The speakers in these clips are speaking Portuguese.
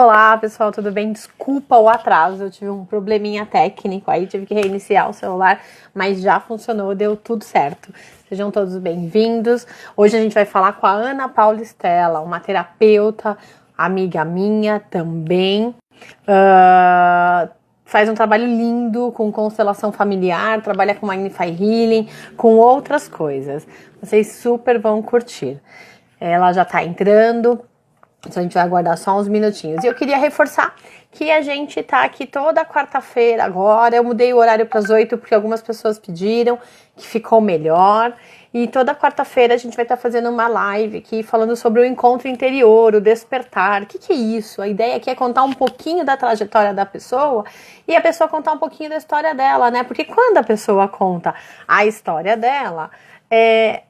Olá, pessoal, tudo bem? Desculpa o atraso, eu tive um probleminha técnico aí, tive que reiniciar o celular, mas já funcionou, deu tudo certo. Sejam todos bem-vindos. Hoje a gente vai falar com a Ana Paula Stella, uma terapeuta, amiga minha também. Faz um trabalho lindo com constelação familiar, trabalha com Magnify Healing, com outras coisas. Vocês super vão curtir. Ela já tá entrando. Então a gente vai aguardar só uns minutinhos. E eu queria reforçar que a gente tá aqui toda quarta-feira agora. Eu mudei o horário para as 8 porque algumas pessoas pediram, que ficou melhor. E toda quarta-feira a gente vai estar fazendo uma live aqui falando sobre o encontro interior, o despertar. O que é isso? A ideia aqui é contar um pouquinho da trajetória da pessoa e a pessoa contar um pouquinho da história dela, né? Porque quando a pessoa conta a história dela,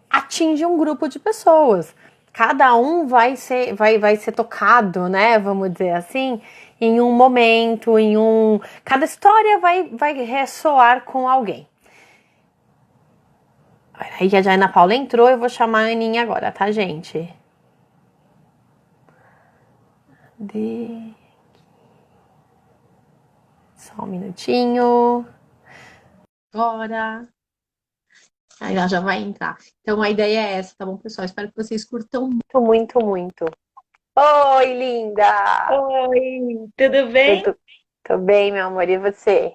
atinge um grupo de pessoas. Cada um vai ser tocado, né? Vamos dizer assim, em um momento, cada história vai ressoar com alguém. Aí a Ana Paula entrou, eu vou chamar a Aninha agora, tá, gente? Só um minutinho. Agora. Aí ela já vai entrar. Então a ideia é essa, tá bom, pessoal? Espero que vocês curtam muito, muito, muito. Oi, linda! Oi, tudo bem? Tô bem, meu amor, e você?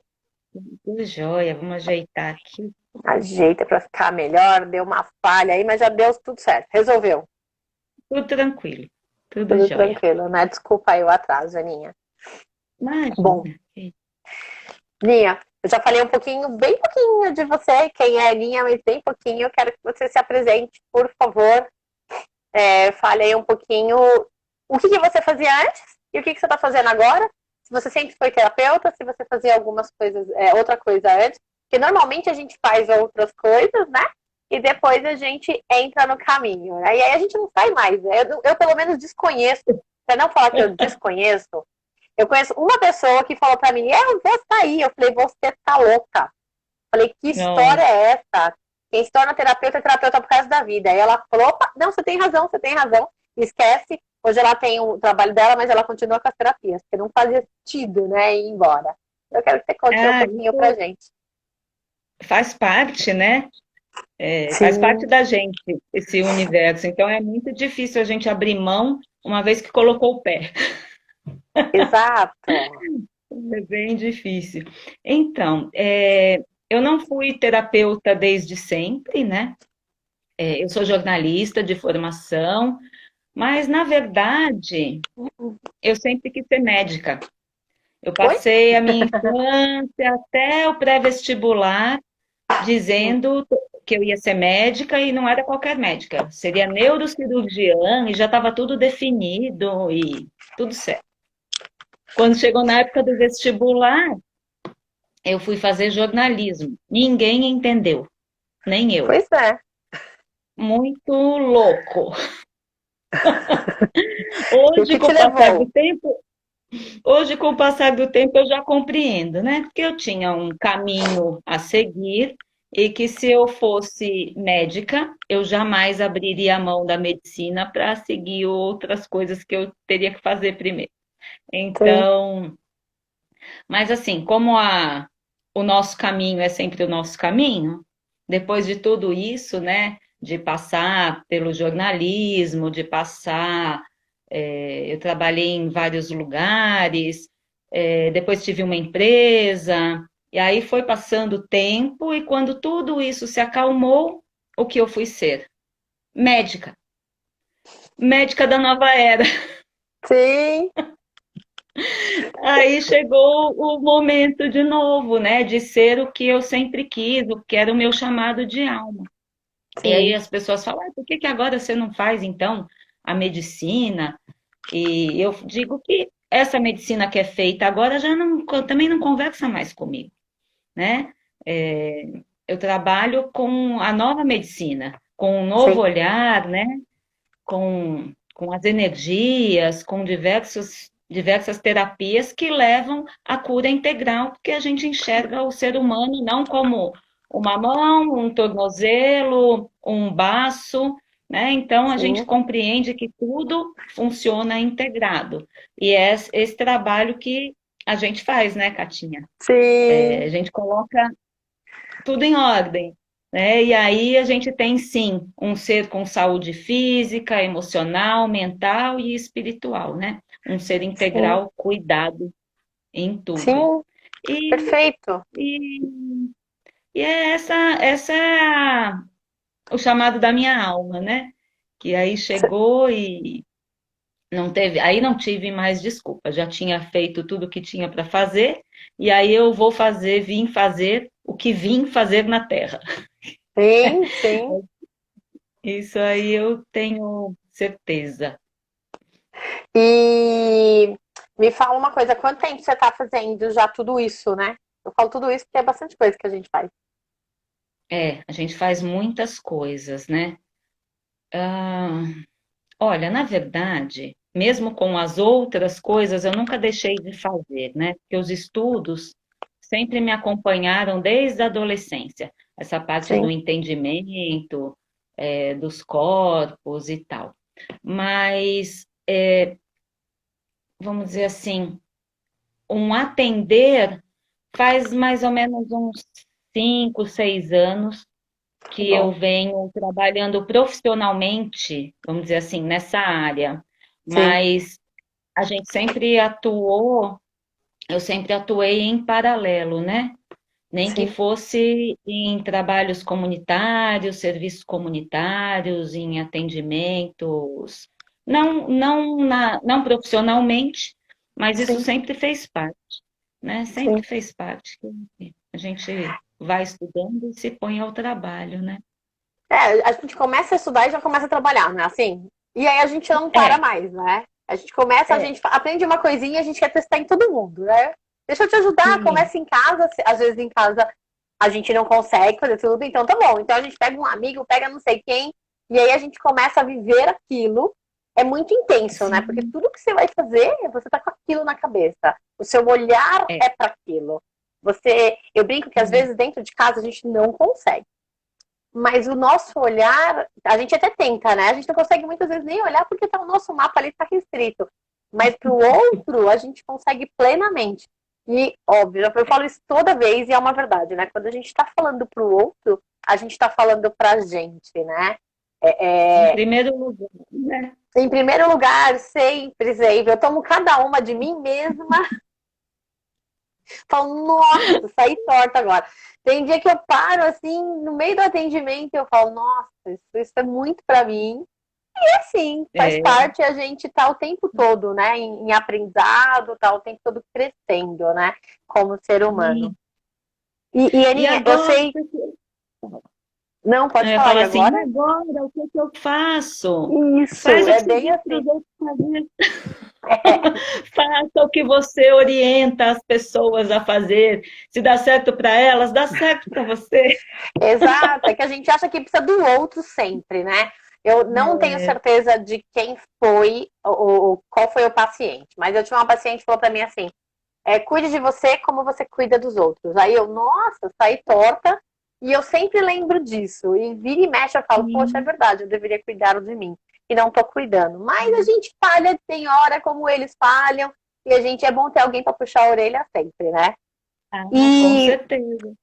Tudo jóia, vamos ajeitar aqui. Ajeita pra ficar melhor, deu uma falha aí, mas já deu tudo certo. Resolveu. Tudo tranquilo, tudo Tudo jóia. tranquilo, né? Desculpa aí o atraso, Aninha. Bom, Imagina. Aninha, eu já falei um pouquinho, bem pouquinho de você, quem é a Aninha, mas bem pouquinho. Eu quero que você se apresente, por favor. Fale aí um pouquinho o que você fazia antes e o que você está fazendo agora. Se você sempre foi terapeuta, se você fazia algumas coisas, outra coisa antes. Porque normalmente a gente faz outras coisas, né? E depois a gente entra no caminho, né? E aí a gente não sai mais. Né? Eu pelo menos desconheço, para não falar que eu desconheço, eu conheço uma pessoa que falou para mim, eu vou sair. Eu falei, você tá louca. Falei, que história Nossa, é essa? Quem se torna terapeuta é terapeuta pro resto da vida. Aí ela falou, opa, não, você tem razão, você tem razão. Esquece. Hoje ela tem o trabalho dela, mas ela continua com as terapias, porque não fazia sentido, né, ir embora. Eu quero que você conte um pouquinho pra isso gente. faz parte, né? Faz parte Sim, da gente, esse universo. Então é muito difícil a gente abrir mão uma vez que colocou o pé. exato. É bem difícil. Então, eu não fui terapeuta desde sempre, né? Eu sou jornalista de formação, mas na verdade eu sempre quis ser médica. Eu Oi? passei a minha infância até o pré-vestibular dizendo que eu ia ser médica e não era qualquer médica, seria neurocirurgiã e já estava tudo definido e tudo certo. Quando chegou na época do vestibular, eu fui fazer jornalismo. Ninguém entendeu, nem eu. Pois é. Muito louco. E o Hoje, que com te o passar levou? do tempo, Hoje, com o passar do tempo, eu já compreendo, né? Porque eu tinha um caminho a seguir e que se eu fosse médica, eu jamais abriria a mão da medicina para seguir outras coisas que eu teria que fazer primeiro. Sim, Então, mas assim, o nosso caminho é sempre o nosso caminho, depois de tudo isso, né? De passar pelo jornalismo, de passar eu trabalhei em vários lugares, depois tive uma empresa, e aí foi passando o tempo, e quando tudo isso se acalmou, o que eu fui ser? Médica. Médica da nova era. sim, Aí chegou o momento de novo, né, de ser o que eu sempre quis, o que era o meu chamado de alma. E aí sim. as pessoas falam, por que que agora você não faz, então, a medicina? E eu digo que essa medicina que é feita agora já não, também não conversa mais comigo, né? É, eu trabalho com a nova medicina, com um novo Sim. olhar, né? Com as energias, com diversas terapias que levam à cura integral, porque a gente enxerga o ser humano não como uma mão, um tornozelo, um baço, né? Então a gente Sim, compreende que tudo funciona integrado. E é esse trabalho que a gente faz, né, Catinha? A sim, gente coloca tudo em ordem, né? E aí a gente tem sim um ser com saúde física, emocional, mental e espiritual, né? Um ser sim, integral, cuidado em tudo. sim, E, perfeito. e, e é essa é o chamado da minha alma, né? Que aí chegou e não teve, aí não tive mais desculpa. Já tinha feito tudo o que tinha para fazer, e aí eu vou fazer, vim fazer o que vim fazer na Terra. Sim, sim. Isso aí eu tenho certeza. E me fala uma coisa, quanto tempo você está fazendo já tudo isso, né? Eu falo tudo isso porque é bastante coisa que a gente faz. A gente faz muitas coisas, né? Ah, olha, na verdade, mesmo com as outras coisas, eu nunca deixei de fazer, né? Porque os estudos sempre me acompanharam desde a adolescência. Essa parte Sim, do entendimento, dos corpos e tal. Mas, vamos dizer assim, um atender faz mais ou menos uns 5, 6 anos que que eu bom. venho trabalhando profissionalmente, vamos dizer assim, nessa área. Sim, Mas a gente sempre atuou, eu sempre atuei em paralelo, né? Nem que sim, fosse em trabalhos comunitários, serviços comunitários, em atendimentos, não profissionalmente, mas isso sim, sempre fez parte, né? sim. Sempre fez parte. A gente vai estudando e se põe ao trabalho, né? É, a gente começa a estudar e já começa a trabalhar, né? Assim, e aí a gente não para É, mais, né? A gente começa, a é, gente aprende uma coisinha e a gente quer testar em todo mundo, né? Deixa eu te ajudar, sim, começa em casa, às vezes em casa a gente não consegue fazer tudo, então tá bom. Então a gente pega um amigo, pega não sei quem, e aí a gente começa a viver aquilo. É muito intenso, né? Porque sim, tudo que você vai fazer, você tá com aquilo na cabeça. O seu olhar é, é para aquilo. Eu brinco que às sim, vezes dentro de casa a gente não consegue. Mas o nosso olhar, a gente até tenta, né? A gente não consegue muitas vezes nem olhar porque tá, o nosso mapa ali está restrito. Mas para o outro, a gente consegue plenamente. E, óbvio, eu falo isso toda vez e é uma verdade, né? Quando a gente está falando para o outro, a gente está falando para a gente, né? em É, primeiro lugar, né? em primeiro lugar, sempre, sempre, eu tomo cada uma de mim mesma. Falo, nossa, saí torta agora. Tem dia que eu paro assim, no meio do atendimento, eu falo, nossa, isso é muito para mim. E assim, faz É, parte a gente tá o tempo todo, né, em aprendizado, tá o tempo todo crescendo, né, como ser humano. sim. E E Aninha, eu agora, sei, não eu pode ia falar, e falar assim, e agora? agora, o que que eu faço? Isso, Faz o que é você bem diz para assim. os outros fazer. Faça o que você orienta as pessoas a fazer. Se dá certo para elas, dá certo para você. Exato, é que a gente acha que precisa do outro sempre, né? Eu não tenho É, certeza de quem foi, ou qual foi o paciente, mas eu tinha uma paciente que falou para mim assim: cuide de você como você cuida dos outros. Aí eu, nossa, saí torta e eu sempre lembro disso. E vira e mexe, eu falo, poxa, é sim, verdade, eu deveria cuidar de mim. E não tô cuidando. Mas a gente falha, tem hora como eles falham, e a gente é bom ter alguém para puxar a orelha sempre, né? ah, com E certeza.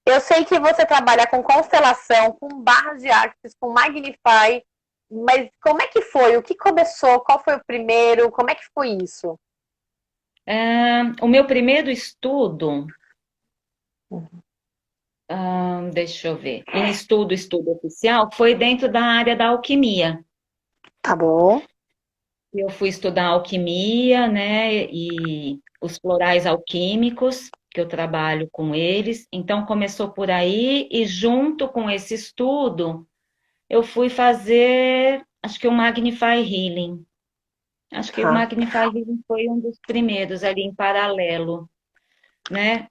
eu sei que você trabalha com constelação, com barras de Axis, com Magnify, mas como é que foi? O que começou? Qual foi o primeiro? Como é que foi isso? O meu primeiro estudo, deixa eu ver, em estudo oficial, foi dentro da área da alquimia. Tá bom. Eu fui estudar alquimia, né, e os florais alquímicos, que eu trabalho com eles. Então, começou por aí, e junto com esse estudo, eu fui fazer, acho que o Magnify Healing. Acho que o Tá. Magnify Healing foi um dos primeiros ali em paralelo, né,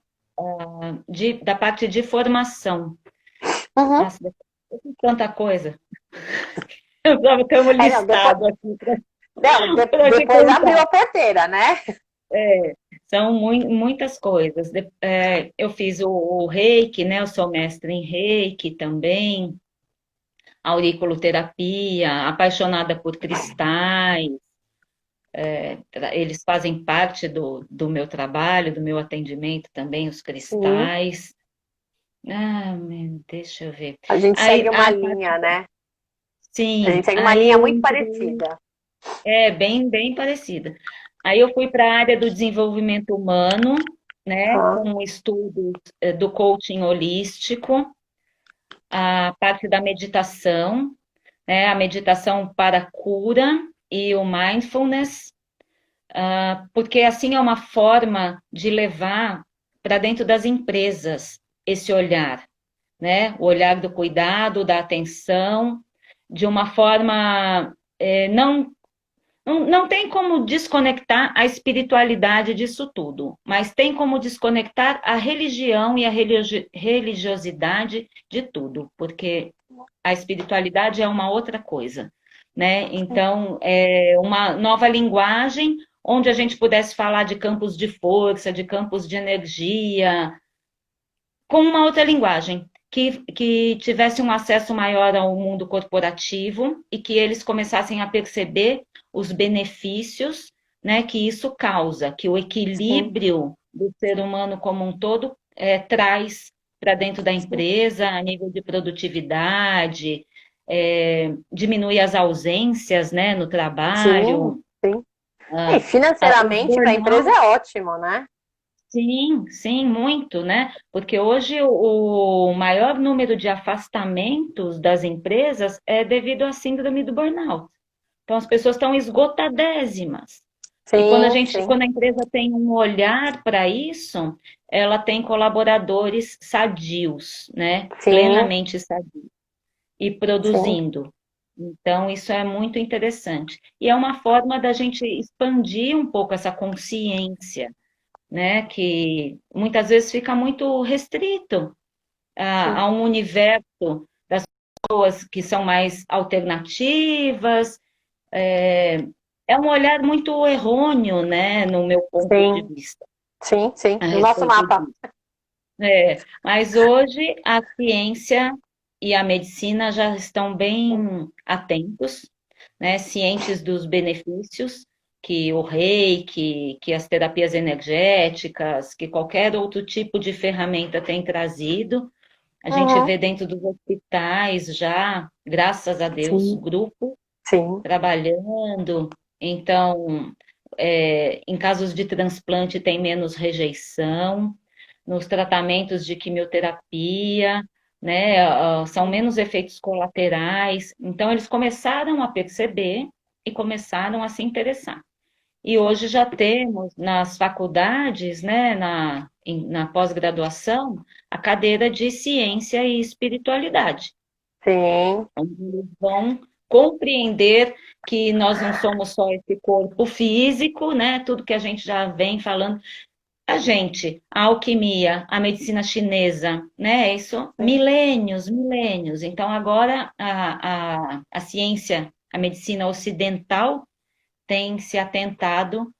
da parte de formação. Uhum. Nossa, eu fiz tanta coisa. Eu estava ter um Não, depois, listado aqui não, para te depois abriu contar. a porteira, né? São muitas coisas. Eu fiz o Reiki, né? Eu sou mestre em Reiki também, auriculoterapia, apaixonada por cristais. Eles fazem parte do meu trabalho, do meu atendimento também, os Sim. cristais. Deixa eu ver. A gente Aí, segue uma linha, né? A gente sim, segue uma aí linha eu muito entrei, parecida. bem parecida. Aí eu fui para a área do desenvolvimento humano, né, Aham. com estudos do coaching holístico, a parte da meditação, né, a meditação para a cura e o mindfulness, porque assim é uma forma de levar para dentro das empresas esse olhar, né? O olhar do cuidado, da atenção, de uma forma não tem como desconectar a espiritualidade disso tudo, mas tem como desconectar a religião e a religiosidade de tudo, porque a espiritualidade é uma outra coisa, né? Então, é uma nova linguagem onde a gente pudesse falar de campos de força, de campos de energia, com uma outra linguagem, que tivesse um acesso maior ao mundo corporativo e que eles começassem a perceber os benefícios, né, que isso causa, que o Sim, equilíbrio do ser humano como um todo traz para dentro da sim, empresa, a nível de produtividade, diminui as ausências, né, no sim, trabalho, sim. E ah, os financeiramente para a empresa burnout. é ótimo, né? Sim, sim, muito, né? Porque hoje o maior número de afastamentos das empresas é devido à síndrome do burnout. Então as pessoas estão esgotadésimas. E Sim, sim, quando a empresa tem um olhar para isso, ela tem colaboradores sadios, né? sim, Plenamente sadios e sim, produzindo. Então isso é muito interessante. E é uma forma da gente expandir um pouco essa consciência, né, que muitas vezes fica muito restrito sim. a um universo das pessoas que são mais alternativas. É, é um olhar muito errôneo, né, no meu ponto de Sim, vista sim, sim. a No nosso respeito mapa. disso. Mas hoje a ciência e a medicina já estão bem atentos, né, cientes dos benefícios que o reiki, que as terapias energéticas, que qualquer outro tipo de ferramenta tem trazido. A gente Uhum. vê dentro dos hospitais já, graças a Deus, Sim, grupos sim, trabalhando. Então, em casos de transplante tem menos rejeição, nos tratamentos de quimioterapia, né, são menos efeitos colaterais. Então, eles começaram a perceber e começaram a se interessar. E hoje já temos nas faculdades, né, na pós-graduação, a cadeira de ciência e espiritualidade, sim, onde eles vão compreender que nós não somos só esse corpo físico, né? Tudo que a gente já vem falando. A alquimia, a medicina chinesa, né? Isso, sim. milênios. Então, agora a ciência, a medicina ocidental tem se atentado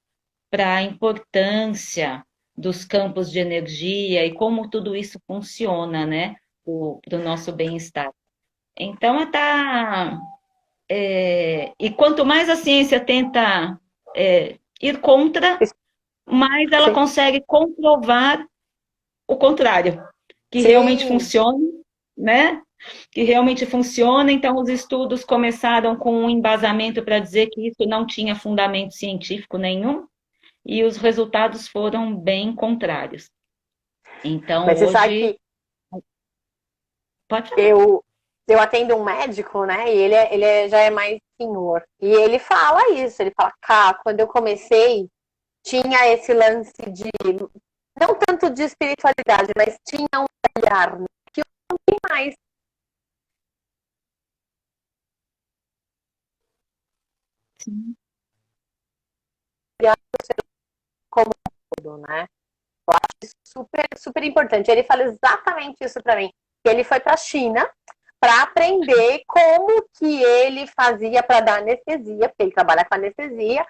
para a importância dos campos de energia e como tudo isso funciona, né? Para o nosso bem-estar. Então, e quanto mais a ciência tenta ir contra, Isso, mais ela sim, consegue comprovar o contrário, que realmente sim, funciona, né? Que realmente funciona. Então, os estudos começaram com um embasamento para dizer que isso não tinha fundamento científico nenhum, e os resultados foram bem contrários. Então, mas você sabe hoje, que pode falar. eu atendo um médico, né? E já é mais senhor. E ele fala isso, ele fala, cá, quando eu comecei, tinha esse lance de, não tanto de espiritualidade, mas tinha um olhar, né, que eu não tenho mais. Sim, Como tudo, né? Super, super importante. Ele fala exatamente isso para mim. Ele foi para a China para aprender como que ele fazia para dar anestesia, porque ele trabalha com anestesia,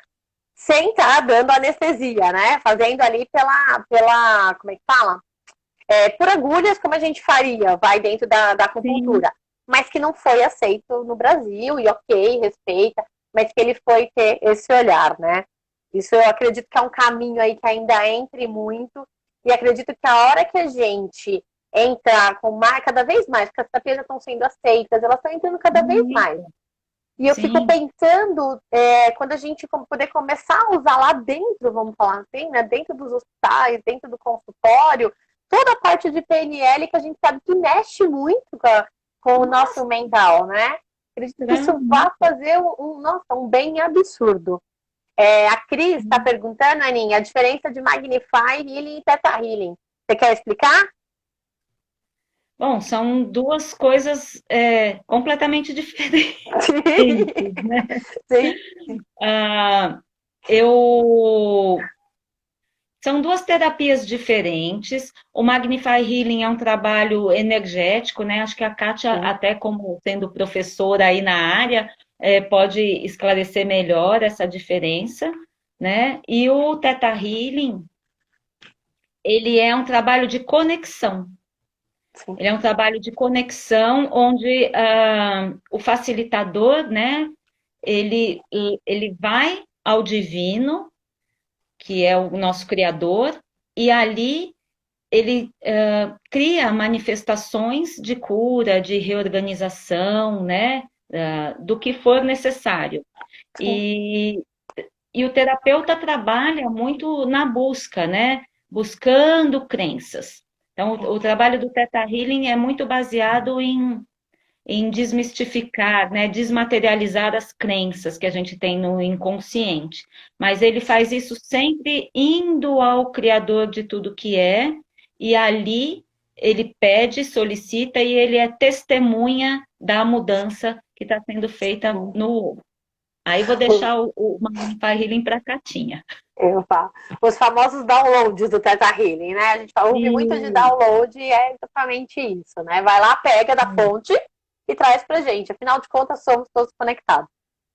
sem estar dando anestesia, né? Fazendo ali como é que fala? Por agulhas, como a gente faria, vai dentro da sim, acupuntura. mas que não foi aceito no Brasil, e ok, respeita, mas que ele foi ter esse olhar, né? Isso eu acredito que é um caminho aí que ainda entre muito, e acredito que a hora que a gente entrar com mais, cada vez mais, porque as terapias já estão sendo aceitas, elas estão entrando cada vez mais. E eu fico Sim, pensando, quando a gente poder começar a usar lá dentro, vamos falar assim, né? Dentro dos hospitais, dentro do consultório, toda a parte de PNL que a gente sabe que mexe muito com o nosso nossa, mental, né? Acredito que isso vai muito. fazer nossa, um bem absurdo. A Cris está perguntando, Aninha, a diferença de Magnify Healing e Theta Healing. Você quer explicar? Bom, são duas coisas completamente diferentes, né? Sim. Ah, eu São duas terapias diferentes. O Magnify Healing é um trabalho energético, né? Acho que a Kátia, Sim. até como sendo professora aí na área, pode esclarecer melhor essa diferença, né? E o Theta Healing, ele é um trabalho de conexão. Sim. Ele é um trabalho de conexão onde o facilitador, né? Ele vai ao divino, que é o nosso criador, e ali ele cria manifestações de cura, de reorganização, né, do que for necessário. Sim. E, e o terapeuta trabalha muito na busca, né, buscando crenças. Então, o trabalho do Theta Healing é muito baseado em desmistificar, né, desmaterializar as crenças que a gente tem no inconsciente. Mas ele faz isso sempre indo ao Criador de tudo que é, e ali ele pede, solicita e ele é testemunha da mudança que está sendo feita Sim. no outro. Aí vou deixar o Magnify Healing para a Catinha. Eu falo. Os famosos downloads do Theta Healing, né? A gente ouve muito de E, download e é exatamente isso, né? Vai lá, pega da fonte e traz pra gente. Afinal de contas, somos todos conectados.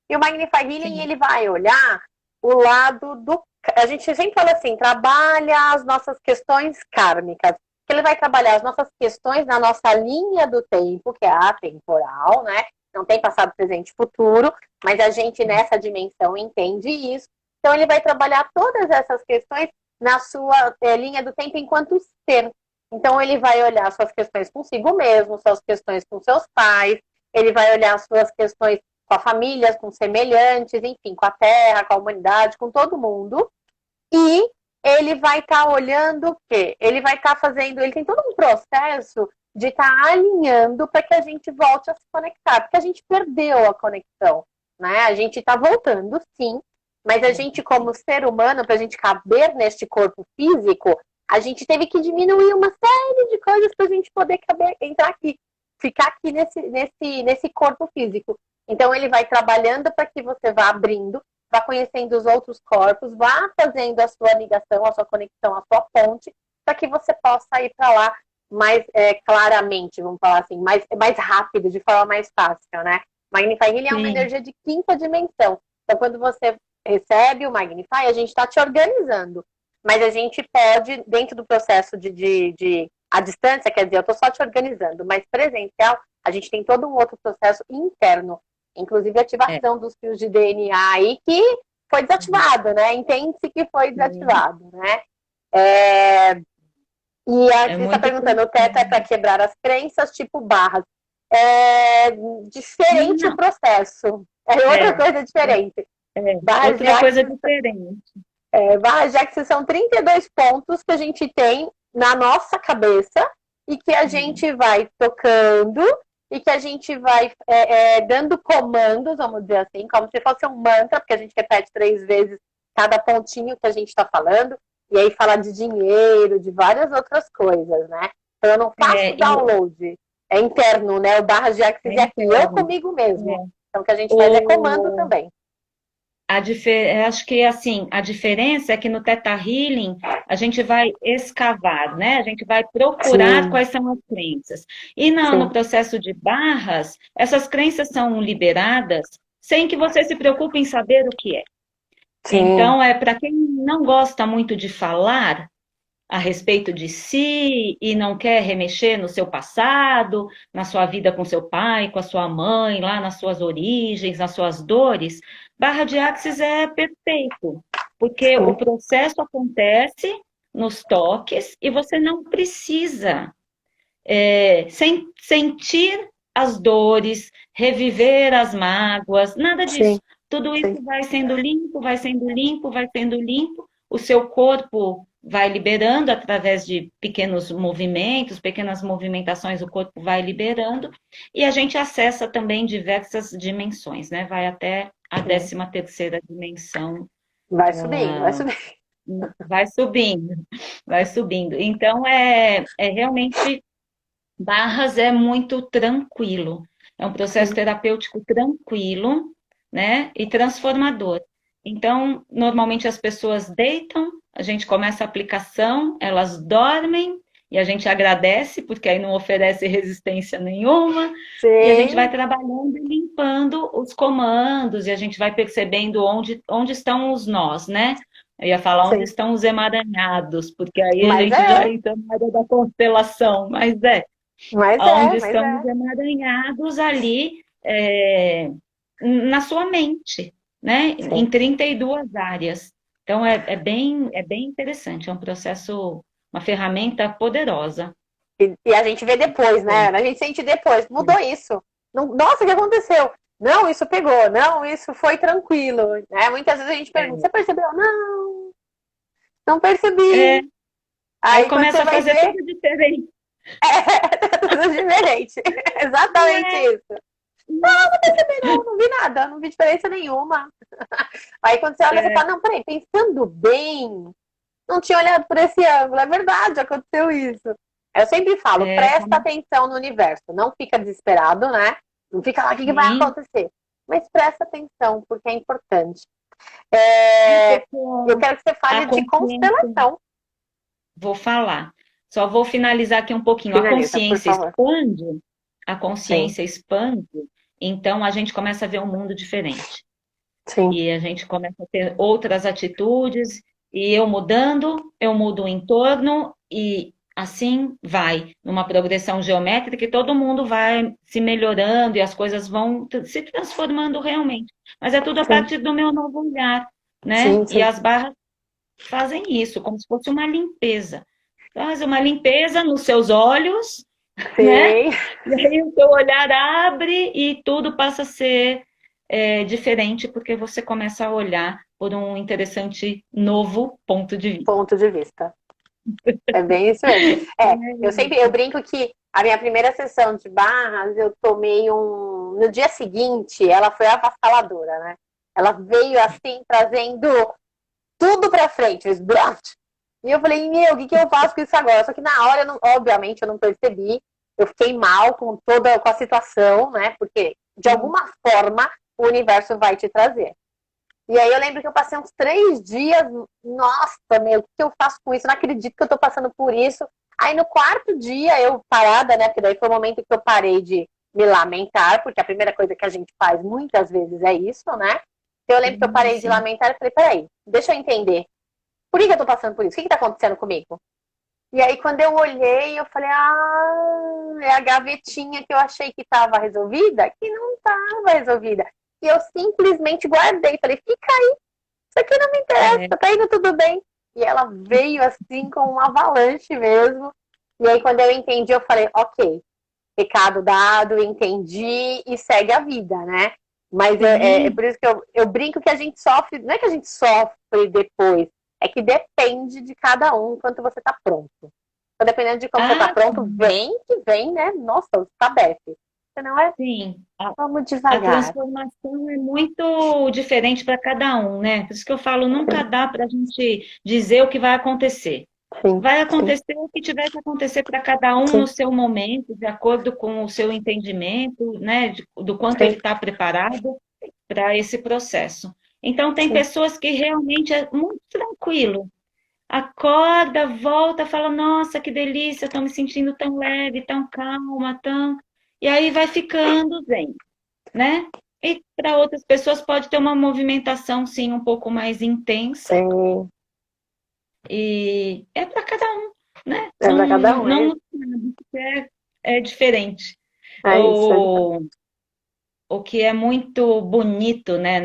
E o Magnify Healing, sim, ele vai olhar o lado do... A gente sempre fala assim, trabalha as nossas questões kármicas. Ele vai trabalhar as nossas questões na nossa linha do tempo, que é a temporal, né? Não tem passado, presente e futuro, mas a gente nessa dimensão entende isso. Então ele vai trabalhar todas essas questões na sua linha do tempo enquanto ser. Então ele vai olhar suas questões consigo mesmo, suas questões com seus pais, ele vai olhar suas questões com a família, com semelhantes, enfim, com a terra, com a humanidade, com todo mundo. E ele vai estar olhando o quê? Ele vai estar fazendo, ele tem todo um processo de estar alinhando para que a gente volte a se conectar, porque a gente perdeu a conexão, né? A gente está voltando, sim, mas a gente, como ser humano, para a gente caber neste corpo físico, a gente teve que diminuir uma série de coisas para a gente poder caber, entrar aqui, ficar aqui nesse corpo físico. Então ele vai trabalhando para que você vá abrindo, vá conhecendo os outros corpos, vá fazendo a sua ligação, a sua conexão, a sua ponte, para que você possa ir para lá mais claramente, vamos falar assim, mais rápido, de forma mais fácil, né? Magnify Healing é uma sim, energia de quinta dimensão. Então, quando você recebe o Magnify, a gente está te organizando. Mas a gente pode, dentro do processo de a distância, quer dizer, eu estou só te organizando, mas presencial, a gente tem todo um outro processo interno, inclusive é, ativação dos fios de DNA aí, que foi desativado, né? Entende-se que foi desativado, né? É... E a é Cris está muito perguntando, o teto é para quebrar as crenças, tipo barras. É diferente o não, processo. É outra é, coisa diferente. Barras de outra coisa Axis, diferente. barras de Axis são 32 pontos que a gente tem na nossa cabeça e que a gente vai tocando e que a gente vai dando comandos, vamos dizer assim, como se fosse um mantra, porque a gente repete 3 vezes cada pontinho que a gente está falando, e aí fala de dinheiro, de várias outras coisas, né? Então eu não faço E download, é interno, né? O barras de Axis é é aqui, eu interno. comigo mesmo. É. Então o que a gente faz é comando O, também. Acho que assim, a diferença é que no Theta Healing a gente vai escavar, né? A gente vai procurar Sim, quais são as crenças. E no sim, processo de barras, essas crenças são liberadas sem que você se preocupe em saber o que é. sim, Então, para quem não gosta muito de falar, a respeito de si e não quer remexer no seu passado, na sua vida com seu pai, com a sua mãe, lá nas suas origens, nas suas dores, barra de Axis é perfeito, porque o processo acontece nos toques e você não precisa sentir as dores, reviver as mágoas, nada disso. Sim, Tudo isso sim. vai sendo limpo, vai sendo limpo, vai sendo limpo, o seu corpo vai liberando através de pequenos movimentos, pequenas movimentações, o corpo vai liberando, e a gente acessa também diversas dimensões, né? Vai até a 13ª dimensão, Vai subindo, vai subindo. vai subindo, vai subindo. Então, realmente Barras é muito tranquilo, é um processo Sim, terapêutico tranquilo, né, e transformador. Então, normalmente as pessoas deitam, a gente começa a aplicação, elas dormem e a gente agradece, porque aí não oferece resistência nenhuma, e a gente vai sim, trabalhando e limpando os comandos, e a gente vai percebendo onde estão os nós, né? Eu ia falar onde sim. estão os emaranhados, porque aí a Mas gente já é, entra na área da constelação, mas mas é, onde mas estão os é. emaranhados ali na sua mente, né? Em Sim. 32 áreas. Então é bem interessante, é um processo, uma ferramenta poderosa. E a gente vê depois, né? A gente sente depois. Mudou isso. Nossa, o que aconteceu? Não, isso pegou. Não, isso foi tranquilo. Né? Muitas vezes a gente pergunta: É, você percebeu? Não, não é, percebi. aí Aí quando você começa a vai fazer ver, tudo diferente, é tudo diferente. não Exatamente é? isso. Não, não vi nada, não vi diferença nenhuma. Aí quando você olha, você É, fala: não, peraí, pensando bem, não tinha olhado por esse ângulo. É verdade, aconteceu isso. Eu sempre falo, é, presta atenção no universo. Não fica desesperado, né? Não fica lá, o que vai sim, acontecer? Mas presta atenção, porque é importante. porque Eu quero que você a fale de consciência, constelação. vou falar. Só vou finalizar aqui um pouquinho. Finaliza, por favor. A Sim, consciência expande, então a gente começa a ver um mundo diferente. sim, E a gente começa a ter outras atitudes, e eu mudando, eu mudo o entorno, e assim vai, numa progressão geométrica, e todo mundo vai se melhorando e as coisas vão se transformando realmente. Mas é tudo a sim, partir do meu novo olhar, né? sim, E sim. as barras fazem isso, como se fosse uma limpeza. Faz uma limpeza nos seus olhos, né? Sim. E aí o seu olhar abre e tudo passa a ser diferente, porque você começa a olhar por um interessante novo ponto de vista. Ponto de vista. É bem isso mesmo. Eu brinco que a minha primeira sessão de barras, eu tomei um. No dia seguinte, ela foi avassaladora, né? Ela veio assim, trazendo tudo pra frente, fez blast. E eu falei, meu, o que eu faço com isso agora? Só que na hora, obviamente, eu não percebi. Eu fiquei mal com a situação, né? Porque, de alguma forma, o universo vai te trazer. E aí eu lembro que eu passei uns 3 dias, nossa, meu, o que eu faço com isso? Eu não acredito que eu tô passando por isso. Aí no quarto dia, eu parada, né? Porque daí foi o momento que eu parei de me lamentar, porque a primeira coisa que a gente faz muitas vezes é isso, né? Eu lembro que eu Sim, parei de sim. lamentar e falei, peraí, deixa eu entender. Por que eu tô passando por isso? O que tá acontecendo comigo? E aí, quando eu olhei, eu falei, é a gavetinha que eu achei que estava resolvida, que não estava resolvida. E eu simplesmente guardei. Falei, fica aí, isso aqui não me interessa, É, tá indo tudo bem. E ela veio assim com uma avalanche mesmo. E aí, quando eu entendi, eu falei, ok, recado dado, entendi e segue a vida, né? Mas é sim. por isso que eu brinco que a gente sofre, não é que a gente sofre depois, é que depende de cada um quanto você tá pronto. Então, dependendo de como você tá Ah, pronto, vem que vem, né? Nossa, o tabef. Você não é? sim. Vamos A devagar. transformação é muito diferente para cada um, né? Por isso que eu falo, nunca dá para a gente dizer o que vai acontecer. Sim, Vai sim, acontecer o que tiver que acontecer para cada um no sim, seu momento, de acordo com o seu entendimento, né? Do quanto ele sim, está preparado para esse processo. Então, tem sim. pessoas que realmente é muito tranquilo. Acorda, volta, fala, nossa, que delícia, estou me sentindo tão leve, tão calma, tão. E aí vai ficando zen, né? E para outras pessoas pode ter uma movimentação, sim, um pouco mais intensa, Sim. E é para cada um, né? É para cada um, Não é diferente. é isso. O, o que é muito bonito, né,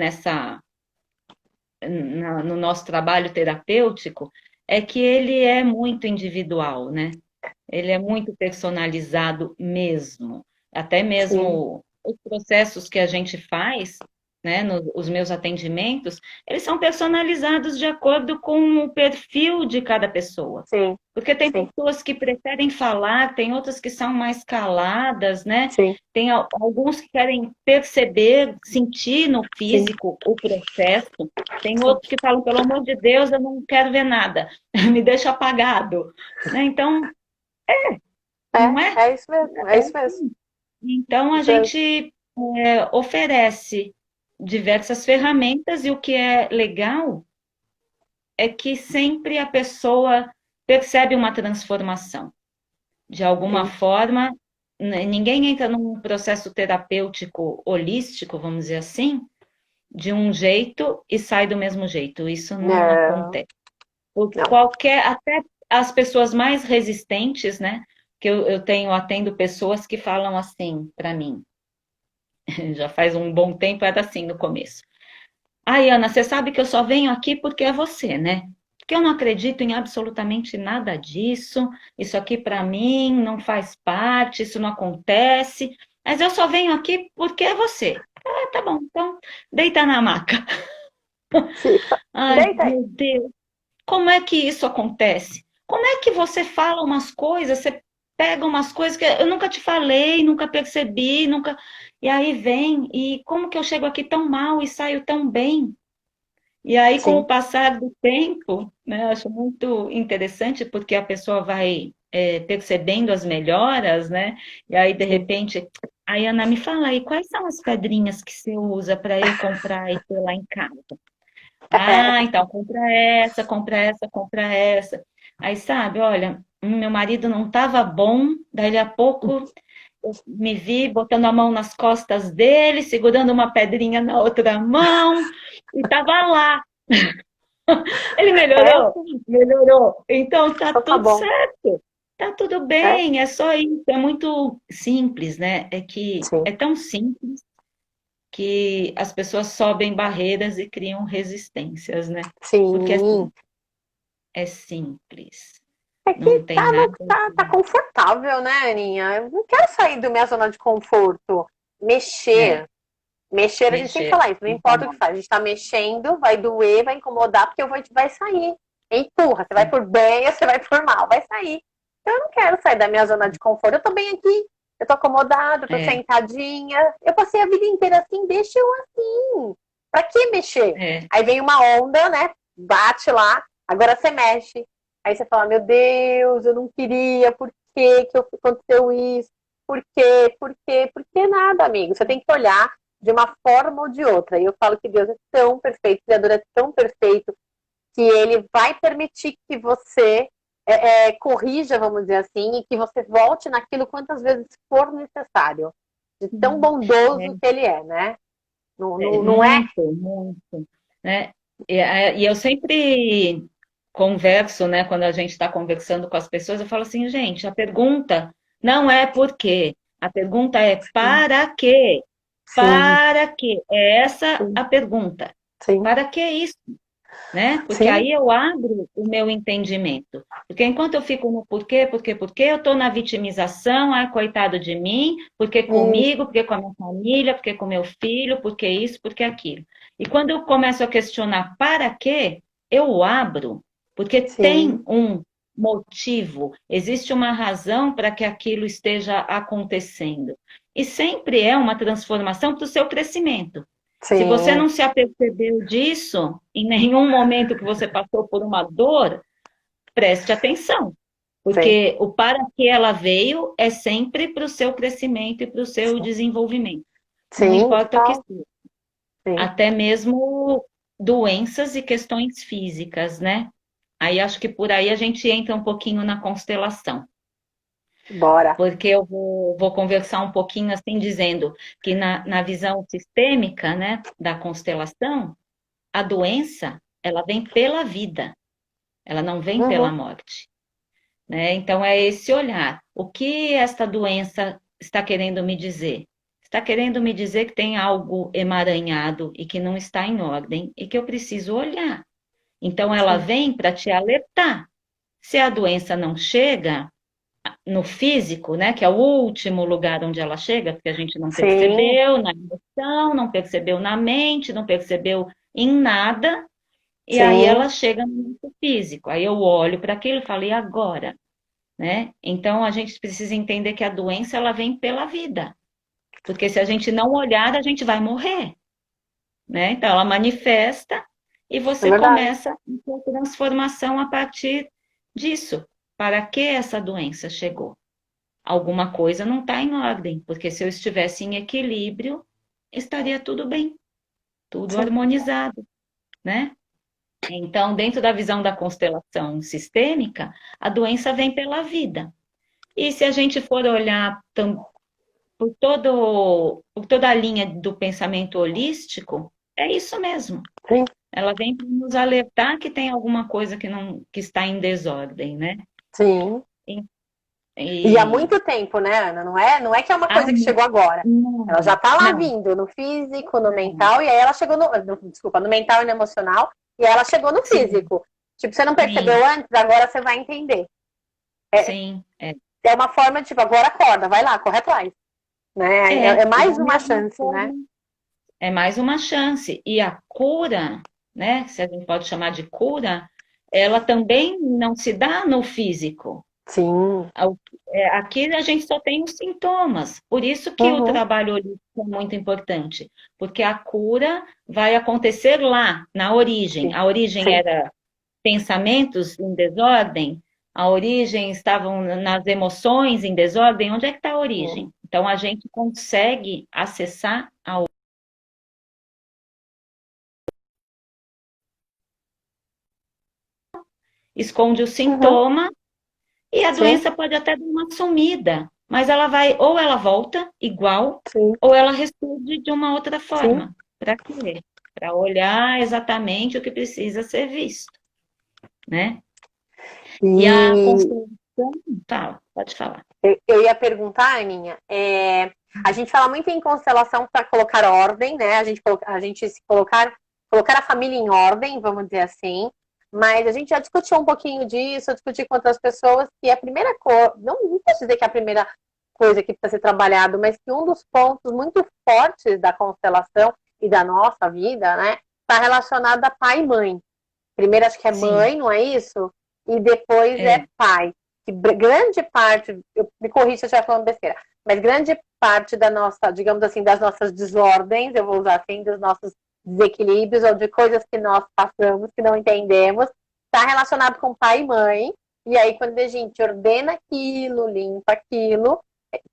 no nosso trabalho terapêutico é que ele é muito individual, né? Ele é muito personalizado mesmo. Até Sim, mesmo os processos que a gente faz, né, os meus atendimentos, eles são personalizados de acordo com o perfil de cada pessoa. sim, Porque tem sim, pessoas que preferem falar, tem outras que são mais caladas, né? sim, Tem alguns que querem perceber, sentir no sim, físico o processo. Tem sim. outros que falam, pelo amor de Deus, eu não quero ver nada, me deixa apagado, né? Então, não é? É isso mesmo, é É isso mesmo. assim. Então, a Isso é, gente oferece diversas ferramentas e o que é legal é que sempre a pessoa percebe uma transformação. De alguma sim. forma, ninguém entra num processo terapêutico holístico, vamos dizer assim, de um jeito e sai do mesmo jeito. Isso não Não, acontece. Por não. qualquer, até as pessoas mais resistentes, né? Que eu atendo pessoas que falam assim para mim, já faz um bom tempo, era assim no começo. Ai, Ana, você sabe que eu só venho aqui porque é você, né? Porque eu não acredito em absolutamente nada disso. Isso aqui para mim não faz parte, isso não acontece. Mas eu só venho aqui porque é você. Ah, tá bom, então deita na maca. Sim. Ai, Deita aí. meu Deus, como é que isso acontece? Como é que você fala umas coisas, você pega umas coisas que eu nunca te falei, nunca percebi, nunca. E aí vem, e como que eu chego aqui tão mal e saio tão bem? E aí, com o Sim. passar do tempo, né, eu acho muito interessante porque a pessoa vai percebendo as melhoras, né? E aí, de Sim. repente, aí, Ana, me fala aí, quais são as pedrinhas que você usa para eu comprar e ter lá em casa? Ah, então compra essa, compra essa, compra essa. Aí, sabe, olha, meu marido não estava bom, daí a pouco eu me vi botando a mão nas costas dele, segurando uma pedrinha na outra mão, e estava lá. Ele É, melhorou? Melhorou. Então tá então tá tudo bom. certo. Tá tudo É, bem, é só isso. É muito simples, né? É que sim. é tão simples que as pessoas sobem barreiras e criam resistências, né? Porque Sim. assim, é simples. É Não que tem nada tá de... confortável, né, Aninha? Eu não quero sair da minha zona de conforto. É, Mexer. Mexer, a gente sempre mexer. fala isso, não importa o que faz. A gente tá mexendo, vai doer, vai incomodar, porque vai sair. Empurra, você vai Sim. por bem ou você vai por mal, vai sair. Então eu não quero sair da minha zona de conforto. Eu tô bem aqui, eu tô acomodada, eu tô É, sentadinha. Eu passei a vida inteira assim, deixa eu assim. Pra que mexer? é, Aí vem uma onda, né? Bate lá, agora você mexe. Aí você fala, meu Deus, eu não queria, por que aconteceu isso? Por quê? Por quê? Por que nada, amigo? Você tem que olhar de uma forma ou de outra. E eu falo que Deus é tão perfeito, o Criador é tão perfeito, que ele vai permitir que você corrija, vamos dizer assim, e que você volte naquilo quantas vezes for necessário. De tão bondoso que ele é, né? Não é. muito, muito, né? E eu sempre converso, né? Quando a gente está conversando com as pessoas, eu falo assim, gente, a pergunta não é por quê, a pergunta é para quê? Sim, Para quê? É essa sim, a pergunta. sim, Para que isso? Né? Porque sim, aí eu abro o meu entendimento. Porque enquanto eu fico no porquê, eu estou na vitimização, ai, coitado de mim, porque isso, comigo, porque com a minha família, porque com meu filho, porque isso, porque aquilo. E quando eu começo a questionar para quê, eu abro, porque sim, tem um motivo, existe uma razão para que aquilo esteja acontecendo. E sempre é uma transformação para o seu crescimento. Se você sim, não se apercebeu disso, em nenhum momento que você passou por uma dor, preste atenção, sim, porque o para que ela veio é sempre para o seu crescimento e para o seu desenvolvimento. Não sim, importa o que total, seja, sim. até mesmo doenças e questões físicas, né? Aí acho que por aí a gente entra um pouquinho na constelação, Bora. porque eu vou conversar um pouquinho assim, dizendo que na visão sistêmica, né, da constelação, a doença, ela vem pela vida. ela não vem pela Uhum. morte, né? Então é esse olhar. O que esta doença está querendo me dizer? Está querendo me dizer que tem algo emaranhado e que não está em ordem e que eu preciso olhar. Então ela Sim. vem para te alertar. Se a doença não chega no físico, né, que é o último lugar onde ela chega, porque a gente não Sim, percebeu na emoção, não percebeu na mente, não percebeu em nada, e aí sim. ela chega no mundo físico. Aí eu olho para aquilo e falo, e agora? Né? Então a gente precisa entender que a doença ela vem pela vida, porque se a gente não olhar, a gente vai morrer, né? Então ela manifesta e É você verdade. começa a sua transformação a partir disso. Para que essa doença chegou? Alguma coisa não está em ordem, porque se eu estivesse em equilíbrio, estaria tudo bem, tudo Sim. harmonizado, né? Então, dentro da visão da constelação sistêmica, a doença vem pela vida. E se a gente for olhar por toda a linha do pensamento holístico, é isso mesmo. Sim. Ela vem para nos alertar que tem alguma coisa que não que está em desordem, né? Sim. E, E há e muito tempo, né, Ana? Não é que é uma ah, coisa que chegou agora. Ela já não, está lá não, vindo, no físico, no não. mental, e aí ela chegou desculpa, no mental e no emocional, e aí ela chegou no Sim, físico. Tipo, você não percebeu sim, antes, agora você vai entender. sim. É, É uma forma, tipo, agora acorda, vai lá, corre atrás. Né? É e mais da uma mesma chance, né? forma, é mais uma chance. E a cura, né? Se a gente pode chamar de cura, ela também não se dá no físico. Sim. Aqui a gente só tem os sintomas. Por isso que o Uhum. trabalho holístico é muito importante, porque a cura vai acontecer lá, na origem. Sim. A origem Sim. era pensamentos em desordem, a origem estavam nas emoções em desordem. Onde é que está a Sim. origem? Então a gente consegue acessar a esconde o Uhum. sintoma e a Sim. doença pode até dar uma sumida, mas ela vai, ou ela volta igual, Sim. ou ela ressurge de uma outra Sim. forma. Para quê? Para olhar exatamente o que precisa ser visto, né? E a E constelação, fala, pode falar. eu ia perguntar, Aninha, a gente fala muito em constelação para colocar ordem, né? A gente se colocar a família em ordem, vamos dizer assim. Mas a gente já discutiu um pouquinho disso, eu discuti com outras pessoas que a primeira coisa, não posso dizer que é a primeira coisa que precisa ser trabalhado, mas que um dos pontos muito fortes da constelação e da nossa vida, né, está relacionado a pai e mãe. Primeiro acho que é Sim, mãe, não é isso? E depois é é, pai. Que grande parte, eu me corrija se eu estiver falando besteira, mas grande parte da nossa, digamos assim, das nossas desordens, eu vou usar assim, dos nossos desequilíbrios ou de coisas que nós passamos, que não entendemos, está relacionado com pai e mãe. E aí, quando a gente ordena aquilo, limpa aquilo,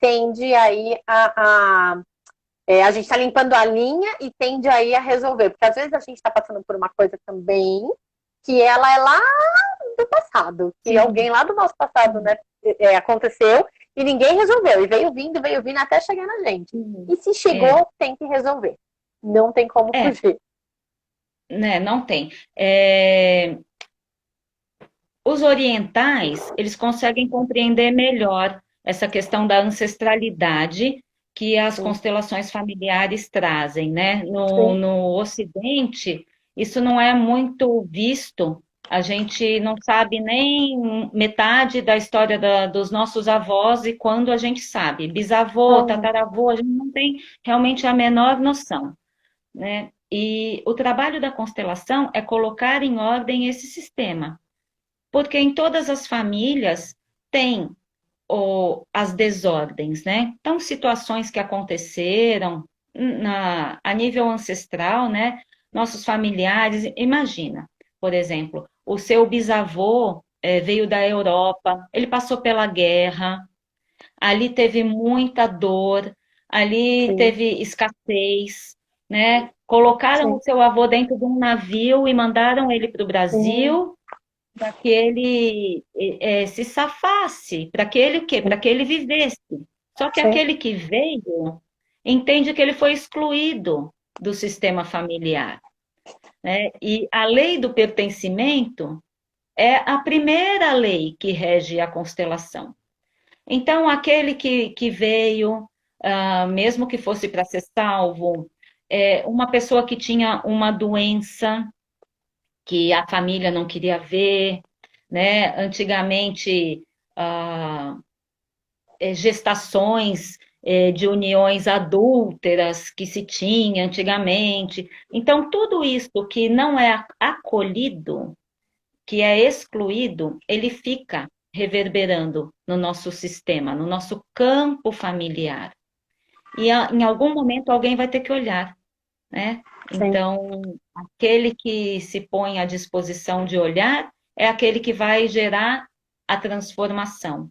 tende aí a gente está limpando a linha e tende aí a resolver. Porque às vezes a gente está passando por uma coisa também que ela é lá do passado, que sim, alguém lá do nosso passado, sim, né, aconteceu e ninguém resolveu. E veio vindo até chegar na gente. sim. E se É, chegou, tem que resolver. Não tem como é, fugir. né, não tem. É, os orientais, eles conseguem compreender melhor essa questão da ancestralidade que as Sim, constelações familiares trazem, né? sim. No Ocidente, isso não é muito visto. A gente não sabe nem metade da história dos nossos avós e quando a gente sabe. Bisavô, Ah, tataravô, a gente não tem realmente a menor noção, né? E o trabalho da constelação é colocar em ordem esse sistema, porque em todas as famílias tem as desordens, né? Então, situações que aconteceram a nível ancestral, né? Nossos familiares, imagina, por exemplo, o seu bisavô veio da Europa, ele passou pela guerra, ali teve muita dor, ali sim, teve escassez, né? Colocaram o sim, seu avô dentro de um navio e mandaram ele para o sim, Brasil para que ele se safasse, para que ele o quê? Para sim, que ele vivesse. Só que sim, aquele que veio entende que ele foi excluído do sistema familiar, né? E a lei do pertencimento é a primeira lei que rege a constelação. Então, aquele que veio, mesmo que fosse para ser salvo, uma pessoa que tinha uma doença que a família não queria ver, né? Antigamente, ah, gestações de uniões adúlteras que se tinha antigamente. Então, tudo isso que não é acolhido, que é excluído, ele fica reverberando no nosso sistema, no nosso campo familiar. E em algum momento alguém vai ter que olhar, né? Sim, Então, aquele que se põe à disposição de olhar é aquele que vai gerar a transformação.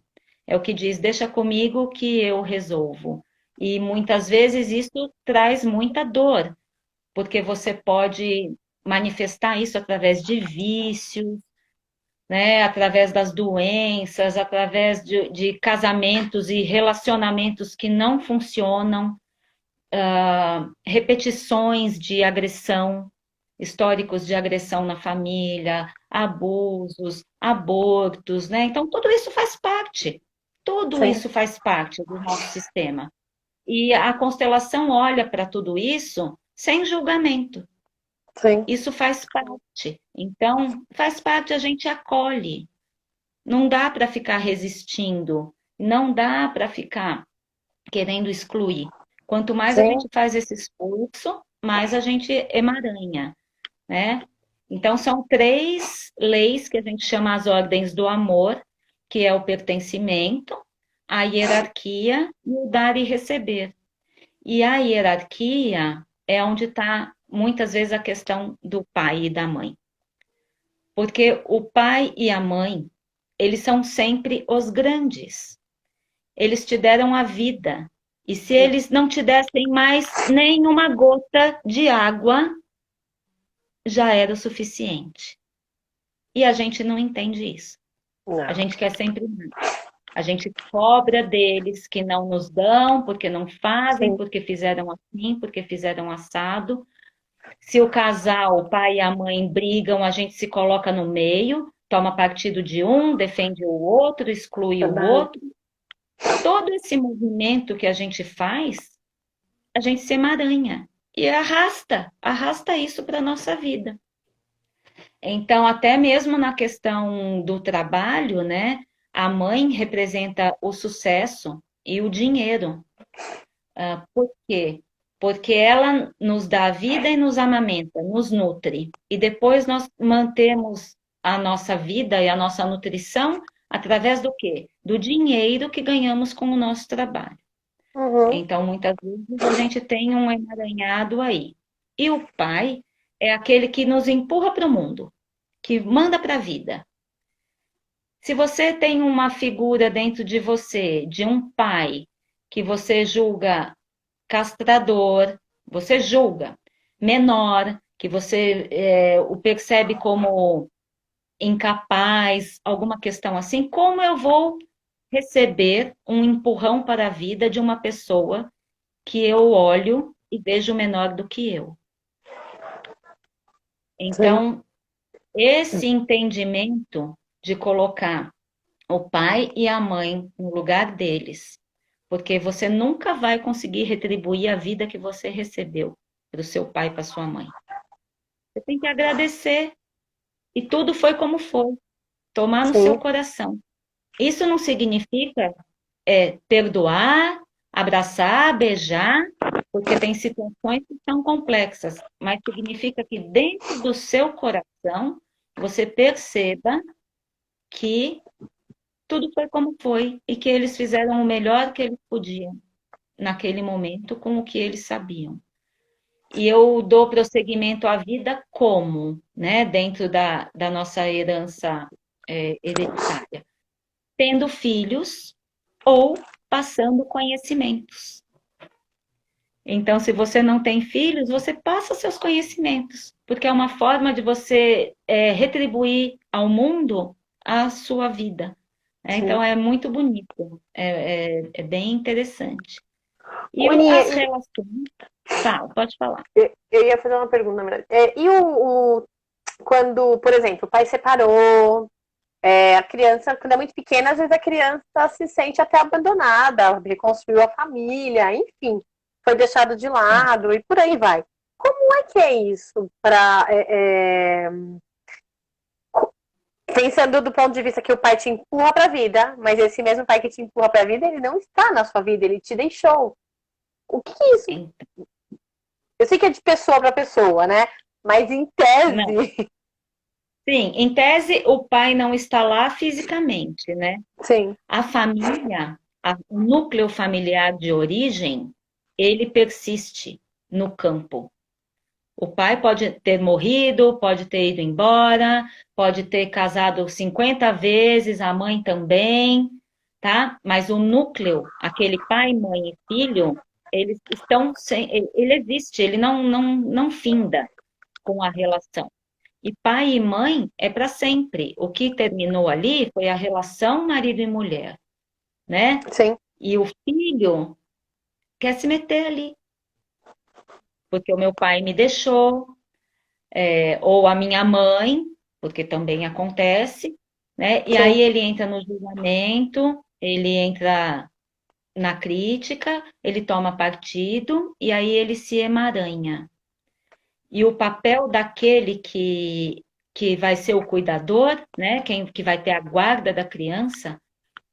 É o que diz, deixa comigo que eu resolvo. E muitas vezes isso traz muita dor, porque você pode manifestar isso através de vícios, né, através das doenças, através de casamentos e relacionamentos que não funcionam, repetições de agressão, históricos de agressão na família, abusos, abortos, né? Então, tudo sim, isso faz parte do nosso sistema. E a constelação olha para tudo isso sem julgamento. sim, Isso faz parte. Então, faz parte, a gente acolhe. Não dá para ficar resistindo, não dá para ficar querendo excluir. Quanto mais a sim, gente faz esse esforço, mais a gente emaranha, né? Então, são três leis que a gente chama as ordens do amor, que é o pertencimento, a hierarquia e o dar e receber. E a hierarquia é onde está, muitas vezes, a questão do pai e da mãe. Porque o pai e a mãe, eles são sempre os grandes. Eles te deram a vida. E se eles não te dessem mais nenhuma gota de água, já era o suficiente. E a gente não entende isso. A não, gente quer sempre mais. A gente cobra deles que não nos dão, porque não fazem, sim, porque fizeram assim, porque fizeram assado. Se o casal, o pai e a mãe brigam, a gente se coloca no meio, toma partido de um, defende o outro, exclui o verdade. outro. Todo esse movimento que a gente faz, a gente se emaranha e arrasta isso para a nossa vida. Então, até mesmo na questão do trabalho, né? A mãe representa o sucesso e o dinheiro. Por quê? Porque ela nos dá a vida e nos amamenta, nos nutre. E depois nós mantemos a nossa vida e a nossa nutrição através do quê? Do dinheiro que ganhamos com o nosso trabalho. Uhum, Então, muitas vezes a gente tem um emaranhado aí. E o pai é aquele que nos empurra para o mundo, que manda para a vida. Se você tem uma figura dentro de você, de um pai, que você julga castrador, você julga menor, que você o percebe como incapaz, alguma questão assim, como eu vou receber um empurrão para a vida de uma pessoa que eu olho e vejo menor do que eu? sim, Então, esse entendimento de colocar o pai e a mãe no lugar deles, porque você nunca vai conseguir retribuir a vida que você recebeu para o seu pai e para sua mãe. Você tem que agradecer e tudo foi como foi, tomar no seu sim, coração. Isso não significa perdoar, abraçar, beijar, porque tem situações que são complexas, mas significa que dentro do seu coração você perceba que tudo foi como foi e que eles fizeram o melhor que eles podiam naquele momento com o que eles sabiam. E eu dou prosseguimento à vida como, né, dentro da nossa herança hereditária, tendo filhos ou passando conhecimentos. Então, se você não tem filhos, você passa seus conhecimentos, porque é uma forma de você retribuir ao mundo a sua vida. sim. Então, é muito bonito, é bem interessante. E Uni, as relações, fala, pode falar. eu ia fazer uma pergunta, na verdade. Quando, por exemplo, o pai separou, A criança, quando é muito pequena, às vezes a criança se sente até abandonada, reconstruiu a família, enfim, foi deixado de Sim. lado e por aí vai. Como é que é isso para pensando do ponto de vista que o pai te empurra para a vida, mas esse mesmo pai que te empurra para a vida, ele não está na sua vida, ele te deixou. O que é isso? Então, Eu sei que é de pessoa para pessoa, né? Mas em não. tese, Sim, em tese, o pai não está lá fisicamente, né? sim, A família, o núcleo familiar de origem, ele persiste no campo. O pai pode ter morrido, pode ter ido embora, pode ter casado 50 vezes, a mãe também, tá? Mas o núcleo, aquele pai, mãe e filho, eles estão sem, ele existe, ele não finda com a relação. E pai e mãe é para sempre. O que terminou ali foi a relação marido e mulher, né? sim, E o filho quer se meter ali, porque o meu pai me deixou, ou a minha mãe, porque também acontece, né? E sim. aí ele entra no julgamento, ele entra na crítica, ele toma partido e aí ele se emaranha. E o papel daquele que vai ser o cuidador, né? Quem que vai ter a guarda da criança,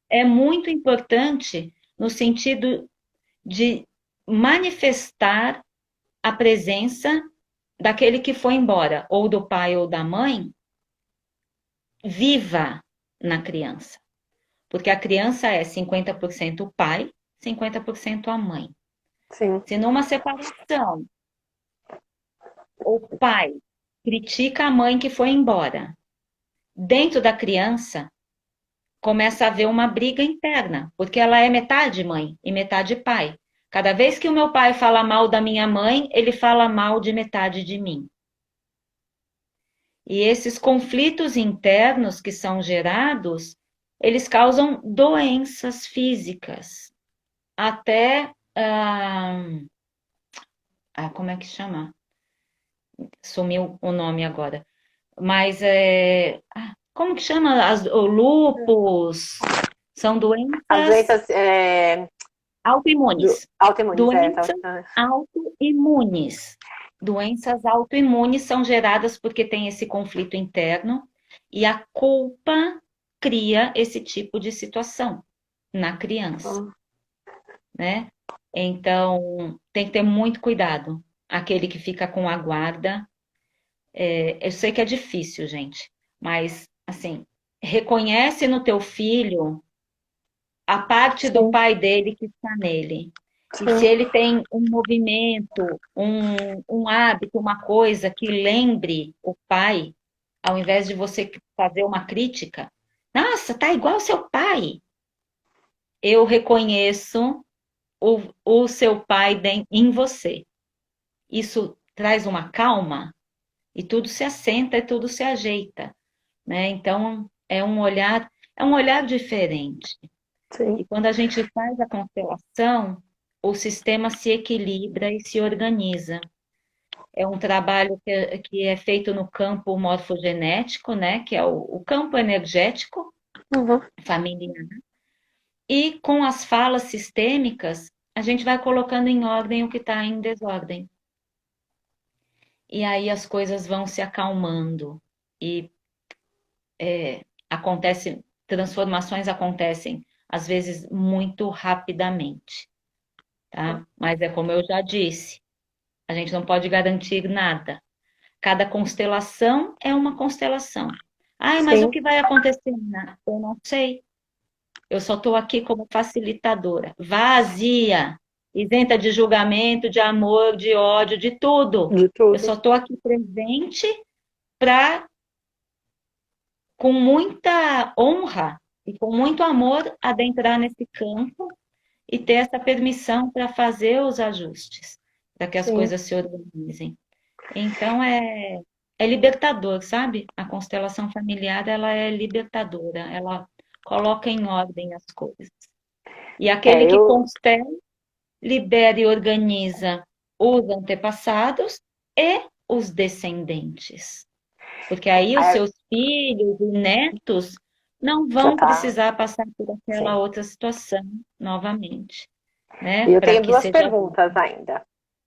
é muito importante no sentido de manifestar a presença daquele que foi embora, ou do pai ou da mãe, viva na criança. Porque a criança é 50% o pai, 50% a mãe. Sim. Se numa separação o pai critica a mãe que foi embora, dentro da criança começa a haver uma briga interna, porque ela é metade mãe e metade pai. Cada vez que o meu pai fala mal da minha mãe, ele fala mal de metade de mim. E esses conflitos internos que são gerados, eles causam doenças físicas, até como é que chama? Sumiu o nome agora. Mas como que chama? O lúpus são As doenças doenças autoimunes. autoimunes, Doenças tá. autoimunes. Doenças autoimunes são geradas porque tem esse conflito interno e a culpa cria esse tipo de situação na criança, né? Então, tem que ter muito cuidado. Aquele que fica com a guarda, eu sei que é difícil, gente, mas assim, reconhece no teu filho a parte do Sim, pai dele que está nele. E se sim, ele tem um movimento, um hábito, uma coisa que lembre o pai, ao invés de você fazer uma crítica, nossa, tá igual seu pai. Eu reconheço o seu pai em você. Isso traz uma calma e tudo se assenta e tudo se ajeita, né? Então é um olhar diferente. sim. E quando a gente faz a constelação, o sistema se equilibra e se organiza. É um trabalho que é feito no campo morfogenético, né? Que é o campo energético Uhum. familiar. E com as falas sistêmicas, a gente vai colocando em ordem o que está em desordem. E aí as coisas vão se acalmando. E transformações acontecem, às vezes, muito rapidamente, tá? Mas é como eu já disse, a gente não pode garantir nada. Cada constelação é uma constelação. Ai, mas o Sim, que vai acontecer? Eu não sei. Eu só estou aqui como facilitadora, vazia, isenta de julgamento, de amor, de ódio, de tudo. de Eu tudo. só estou aqui presente para, com muita honra e com muito amor, adentrar nesse campo e ter essa permissão para fazer os ajustes, para que as Sim. coisas se organizem. Então é libertador, sabe? A constelação familiar, ela é libertadora, ela coloca em ordem as coisas. E aquele que Eu. constela, libera e organiza os antepassados e os descendentes. Porque aí os é, seus filhos e netos não Já vão tá, precisar passar por aquela sim. outra situação novamente, né? E eu Para tenho que duas seja perguntas ainda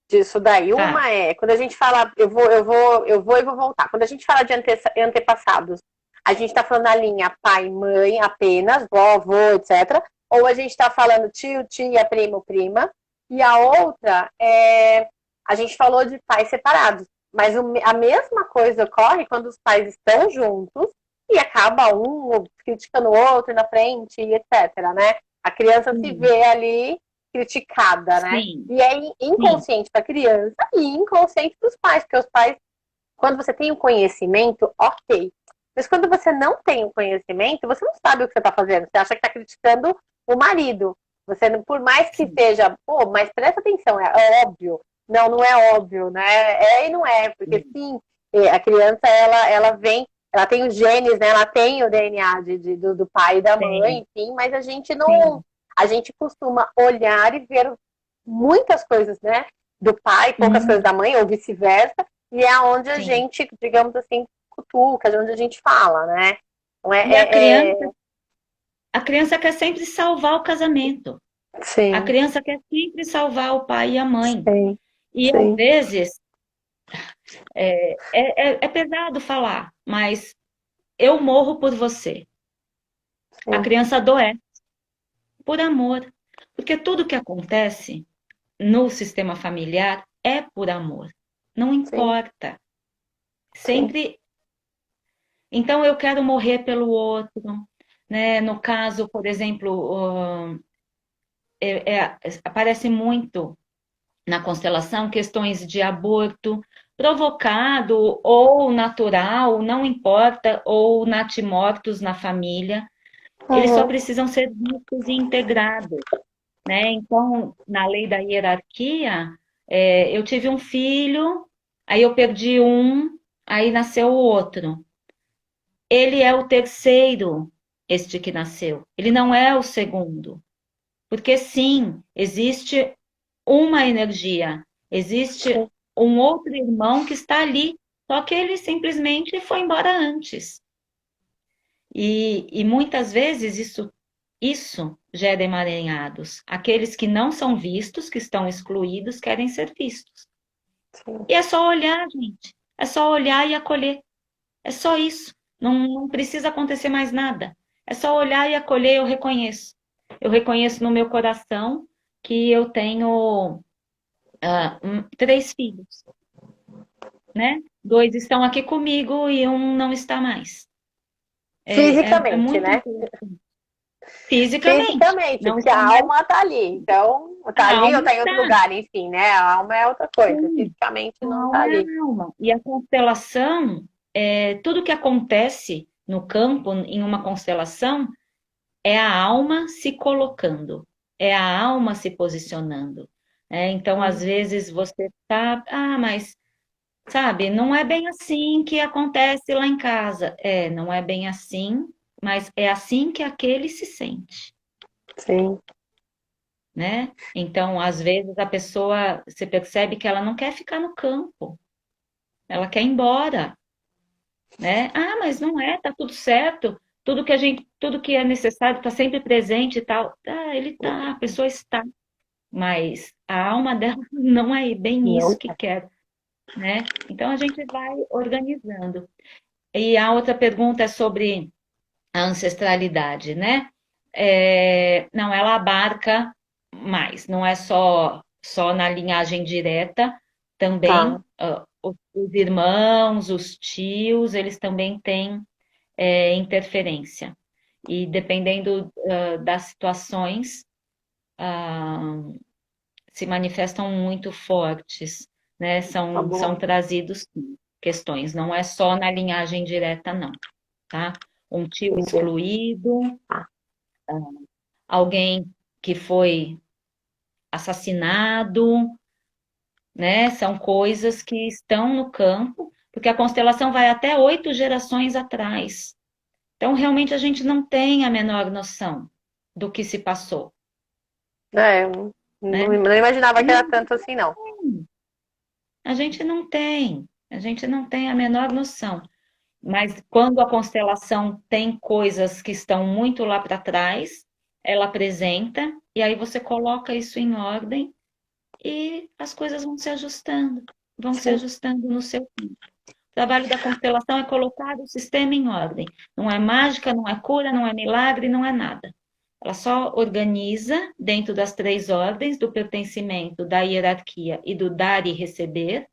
disso daí. fácil. Uma é, quando a gente fala, eu vou e vou voltar. Quando a gente fala de antepassados, a gente está falando na linha pai, mãe apenas, vó, avô, etc. Ou a gente está falando tio, tia, primo, prima. E a outra é, a gente falou de pais separados. Mas a mesma coisa ocorre quando os pais estão juntos e acaba um criticando o outro na frente, e etc, né? A criança se Sim, vê ali criticada, né? sim, E é sim, inconsciente para a criança e inconsciente para os pais, porque os pais, quando você tem o conhecimento, ok. Mas quando você não tem o conhecimento, você não sabe o que você está fazendo. Você acha que está criticando o marido. Você, por mais que sim, seja, pô, mas presta atenção, é óbvio. Não, não é óbvio, né? É e não é, porque sim, sim, a criança, ela vem, ela tem os genes, né? Ela tem o DNA do pai e da tem, mãe, enfim, mas a gente não, sim. a gente costuma olhar e ver muitas coisas, né? Do pai, poucas coisas da mãe, ou vice-versa, e é onde a Sim. gente, digamos assim, cutuca, é onde a gente fala, né? Então E a criança quer sempre salvar o casamento. A sim, criança quer sempre salvar o pai e a mãe. sim, E às sim, vezes é pesado falar, mas eu morro por você. A sim, criança adoece por amor. Porque tudo que acontece no sistema familiar é por amor. Não sim, importa. sim, Sempre. Então eu quero morrer pelo outro, né? No caso, por exemplo, aparece muito na constelação questões de aborto provocado ou natural, não importa, ou natimortos na família, eles só uhum, precisam ser vistos e integrados, né? Então, na lei da hierarquia, eu tive um filho, aí eu perdi um, aí nasceu o outro. Ele é o terceiro, este que nasceu. Ele não é o segundo. Porque sim, existe uma energia, existe sim, um outro irmão que está ali, só que ele simplesmente foi embora antes. E muitas vezes isso gera emaranhados. Aqueles que não são vistos, que estão excluídos, querem ser vistos. sim, E é só olhar, gente. É só olhar e acolher. É só isso. Não precisa acontecer mais nada. É só olhar e acolher, eu reconheço. Eu reconheço no meu coração que eu tenho três filhos, né? Dois estão aqui comigo e um não está mais. É fisicamente, muito né? interessante. Fisicamente, Fisicamente, não porque está a mais. alma tá ali. Então, tá A ali ou alma tá em outro está. lugar, enfim, né? A alma é outra coisa. Sim, Fisicamente a não tá alma é ali. a alma. E a constelação, tudo que acontece no campo, em uma constelação, é a alma se colocando, é a alma se posicionando. Então, às Hum, vezes você tá, mas sabe, não é bem assim que acontece lá em casa. Não é bem assim, mas é assim que aquele se sente, sim, né? Então, às vezes a pessoa, você percebe que ela não quer ficar no campo, ela quer ir embora, né? Ah, mas não é, tá tudo certo. Tudo que é necessário está sempre presente e tal. Ele tá, a pessoa está, mas a alma dela não é bem não isso que tá. quer, né? Então a gente vai organizando. E a outra pergunta é sobre a ancestralidade, né? Não, ela abarca mais, não é só na linhagem direta, também Tá, os irmãos, os tios, eles também têm interferência. E dependendo das situações, ah, se manifestam muito fortes, né? tá São bom. trazidos sim, questões, não é só na linhagem direta, não, tá? Um tio Entendi. excluído, Ah, alguém que foi assassinado, né? São coisas que estão no campo, porque a constelação vai até 8 gerações atrás. Então, realmente, a gente não tem a menor noção do que se passou, eu né? não imaginava que era Não tanto assim, não. tem. A gente não tem a menor noção. Mas quando a constelação tem coisas que estão muito lá para trás, ela apresenta, e aí você coloca isso em ordem e as coisas vão se Sim. ajustando no seu tempo. O trabalho da constelação é colocar o sistema em ordem. Não é mágica, não é cura, não é milagre, não é nada. Ela só organiza dentro das três ordens do pertencimento, da hierarquia e do dar e receber,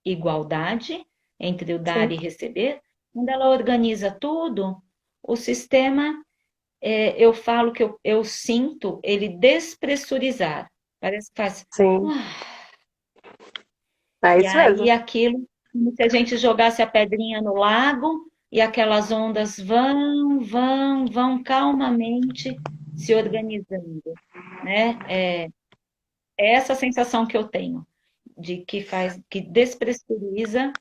igualdade entre o dar Sim. e receber. Quando ela organiza tudo, o sistema, eu falo que eu sinto ele despressurizar. Parece que faz. Sim. É E isso aí mesmo. aquilo, como se a gente jogasse a pedrinha no lago e aquelas ondas vão calmamente se organizando, né? É essa sensação que eu tenho de que faz, que despressuriza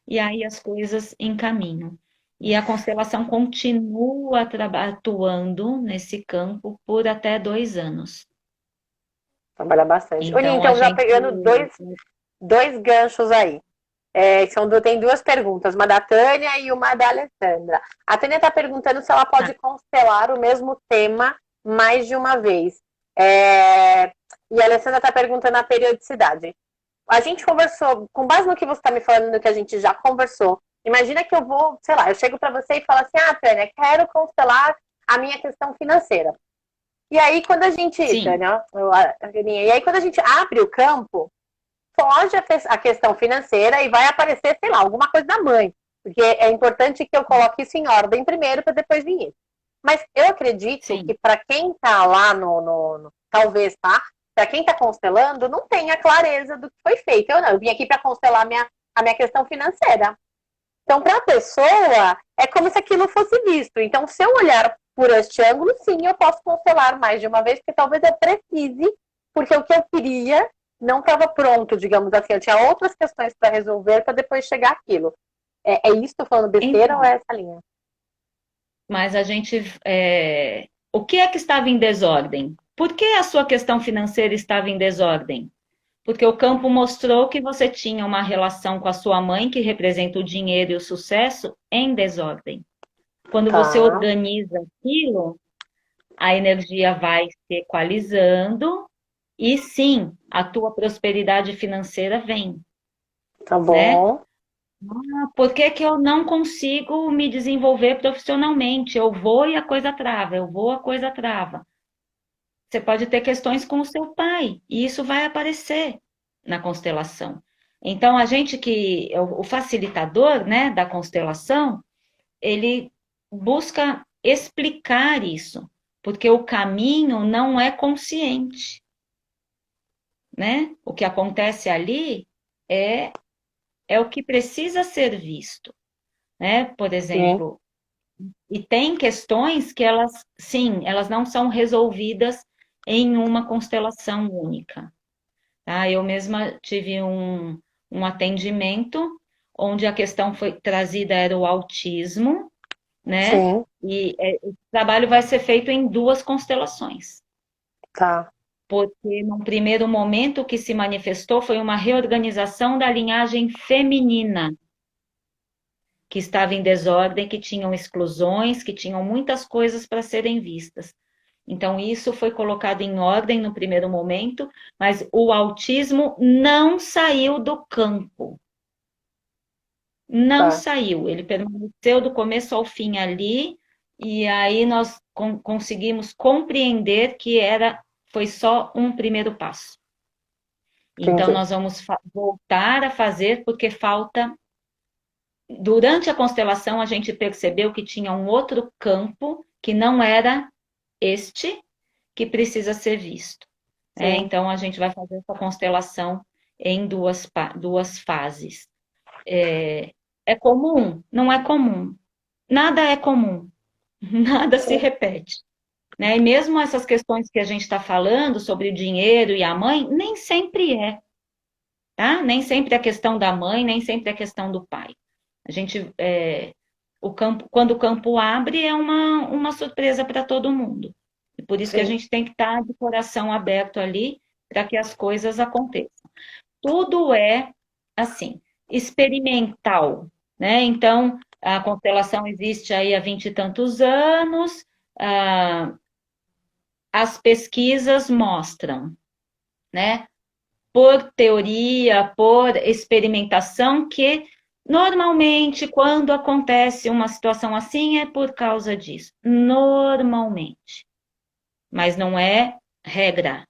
e aí as coisas encaminham. E a constelação continua atuando nesse campo por até 2 anos. Trabalha bastante. Olha, Então a então já gente. pegando dois ganchos aí. Tem duas perguntas, uma da Tânia e uma da Alessandra. A Tânia está perguntando se ela Tá, pode constelar o mesmo tema mais de uma vez. É, e a Alessandra está perguntando a periodicidade. A gente conversou, com base no que você está me falando, no que a gente já conversou, imagina que eu vou, sei lá, eu chego para você e falo assim, Tânia, quero constelar a minha questão financeira. E aí, quando a gente, sim, Tânia, e aí, quando a gente abre o campo, foge a questão financeira e vai aparecer, sei lá, alguma coisa da mãe. Porque é importante que eu coloque isso em ordem primeiro para depois vir isso. Mas eu acredito que sim. para quem está lá talvez, tá? Para quem está constelando, não tem a clareza do que foi feito. Eu não, eu vim aqui para constelar a minha questão financeira. Então, para a pessoa, é como se aquilo fosse visto. Então, se eu olhar por este ângulo, sim, eu posso constelar mais de uma vez, porque talvez eu precise, porque o que eu queria não estava pronto, digamos assim. Eu tinha outras questões para resolver para depois chegar aquilo. É isso? Estou falando besteira ou Então, é essa linha? mas a gente. O que é que estava em desordem? Por que a sua questão financeira estava em desordem? Porque o campo mostrou que você tinha uma relação com a sua mãe, que representa o dinheiro e o sucesso, em desordem. Quando você Tá, organiza aquilo, a energia vai se equalizando e sim, a tua prosperidade financeira vem, tá né? bom. Por que que eu não consigo me desenvolver profissionalmente? Eu vou e a coisa trava, eu vou, a coisa trava. Você pode ter questões com o seu pai, e isso vai aparecer na constelação. Então, a gente que, o facilitador, né, da constelação, ele busca explicar isso, porque o caminho não é consciente, né? O que acontece ali é, é o que precisa ser visto, né? Por Sim, exemplo, e tem questões que elas, sim, elas não são resolvidas em uma constelação única. Tá? Eu mesma tive um atendimento onde a questão foi trazida era o autismo, né? sim, E o trabalho vai ser feito em duas constelações, tá. porque num primeiro momento o que se manifestou foi uma reorganização da linhagem feminina, que estava em desordem, que tinham exclusões, que tinham muitas coisas para serem vistas. Então, isso foi colocado em ordem no primeiro momento, mas o autismo não saiu do campo. Não Tá. saiu. Ele permaneceu do começo ao fim ali, e aí nós conseguimos compreender que foi só um primeiro passo. Então, Entendi. nós vamos voltar a fazer, porque falta. Durante a constelação, a gente percebeu que tinha um outro campo que não era este, que precisa ser visto. Sim, Então, a gente vai fazer essa constelação em duas fases. É comum? Não é comum. Nada é comum, nada se sim, repete. Né? E mesmo essas questões que a gente está falando sobre o dinheiro e a mãe, nem sempre é, tá? Nem sempre é a questão da mãe, nem sempre é a questão do pai. A gente, quando o campo abre, é uma surpresa para todo mundo. E por isso que a sim. gente tem que estar de coração aberto ali para que as coisas aconteçam. Tudo é assim, experimental, né? Então, A constelação existe aí há 20 e tantos anos. Ah, as pesquisas mostram, né, por teoria, por experimentação, que normalmente quando acontece uma situação assim é por causa disso. Normalmente. Mas não é regra.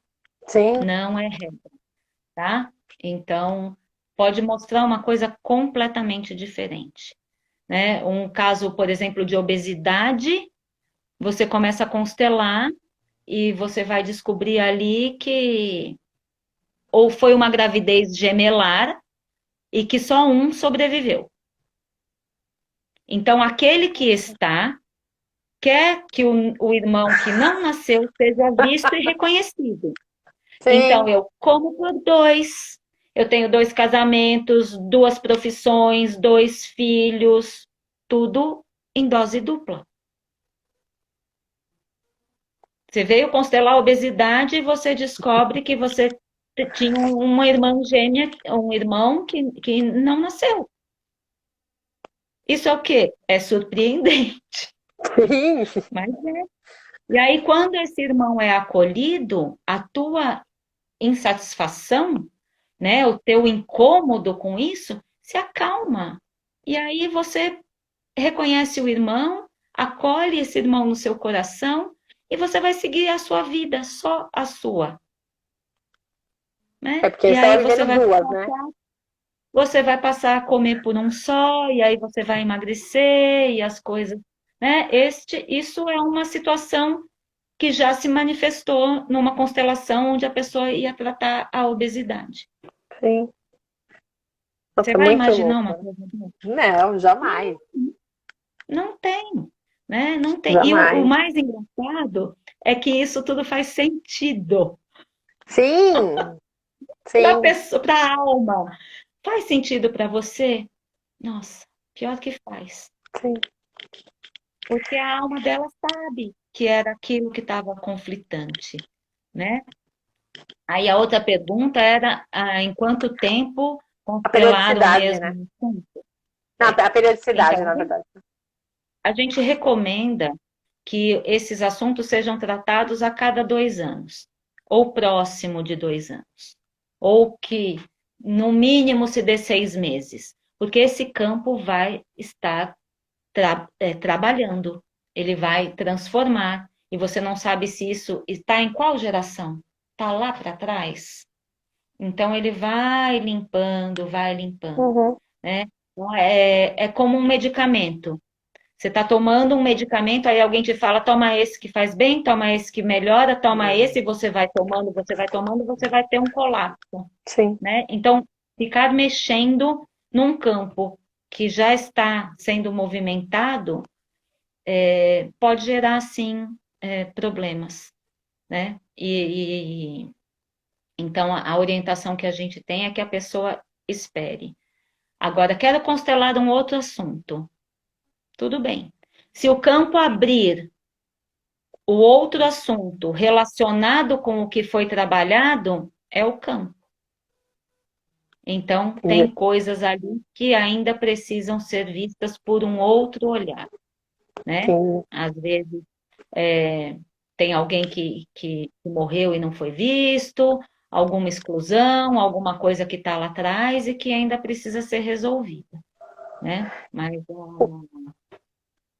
Sim. Não é regra, tá? Então, pode mostrar uma coisa completamente diferente, né? Um caso, por exemplo, de obesidade, você começa a constelar e você vai descobrir ali que ou foi uma gravidez gemelar e que só um sobreviveu. Então, aquele que está quer que o irmão que não nasceu seja visto e reconhecido. Então, Sim. eu como por dois. Eu tenho 2 casamentos, 2 profissões, 2 filhos, tudo em dose dupla. Você veio constelar a obesidade e você descobre que você tinha uma irmã gêmea, um irmão que não nasceu. Isso é o quê? É surpreendente, Sim. mas é. E aí, quando esse irmão é acolhido, a tua insatisfação, né, o teu incômodo com isso, se acalma. E aí você reconhece o irmão, acolhe esse irmão no seu coração e você vai seguir a sua vida, só a sua, É né? porque E estava aí você vivendo vai duas, né? passar a comer por um só, e aí você vai emagrecer e as coisas, né? Isso é uma situação que já se manifestou numa constelação onde a pessoa ia tratar a obesidade. Sim. Você Nossa, vai muito imaginar uma louco. coisa dessa? Não, Não, jamais. não tem, né? Não tem. E o Jamais. mais engraçado é que isso tudo faz sentido Sim, para a sim, pessoa, para a alma. Faz sentido para você? Nossa, pior que faz. sim. Porque a alma dela sabe que era aquilo que estava conflitante, né? Aí a outra pergunta era, em quanto tempo A constelaram o periodicidade, né? mesmo assunto? Não, É. a periodicidade, Então, na verdade. a gente recomenda que esses assuntos sejam tratados a cada 2 anos, ou próximo de 2 anos, ou que no mínimo se dê 6 meses, porque esse campo vai estar trabalhando, ele vai transformar, e você não sabe se isso está em qual geração, está lá para trás. Então ele vai limpando, Uhum. né? Então, é como um medicamento. Você está tomando um medicamento, aí alguém te fala, toma esse que faz bem, toma esse que melhora, toma esse, e você vai tomando, você vai ter um colapso, Sim. né? Então, ficar mexendo num campo que já está sendo movimentado pode gerar, sim, problemas, né? Então, a orientação que a gente tem é que a pessoa espere. Agora, quero constelar um outro assunto. Tudo bem. Se o campo abrir o outro assunto relacionado com o que foi trabalhado é o campo. Então, tem coisas ali que ainda precisam ser vistas por um outro olhar, né? Sim. Às vezes, tem alguém que morreu e não foi visto, alguma exclusão, alguma coisa que está lá atrás e que ainda precisa ser resolvida, né? Mas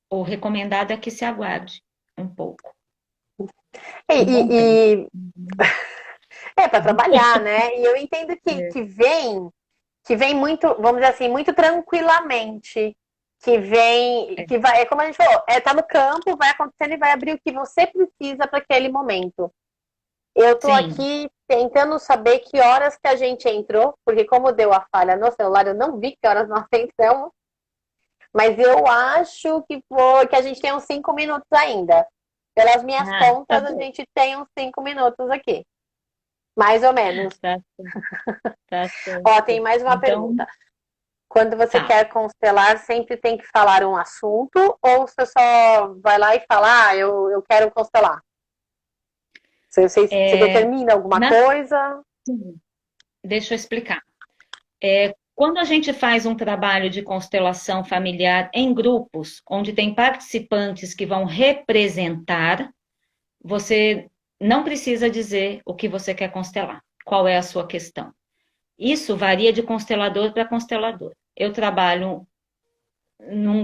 o recomendado é que se aguarde um pouco, E, um bom tempo. é para trabalhar, né? E eu entendo que vem muito, vamos dizer assim, muito tranquilamente. Que vem, que vai, é como a gente falou, tá no campo, vai acontecendo e vai abrir o que você precisa para aquele momento. Eu tô Sim, aqui tentando saber que horas que a gente entrou, porque como deu a falha no celular, eu não vi que horas nós entramos, mas eu acho que a gente tem uns 5 minutos ainda. Pelas minhas tá contas, a bom, gente tem uns 5 minutos aqui. Mais ou menos. tá, tá Ó, tem certo. mais uma Então, pergunta. Quando você tá. quer constelar, sempre tem que falar um assunto ou você só vai lá e fala, eu quero constelar? Você É, determina alguma na, coisa? sim, deixa eu explicar. Quando a gente faz um trabalho de constelação familiar em grupos, onde tem participantes que vão representar, você não precisa dizer o que você quer constelar, qual é a sua questão. Isso varia de constelador para constelador. Eu trabalho num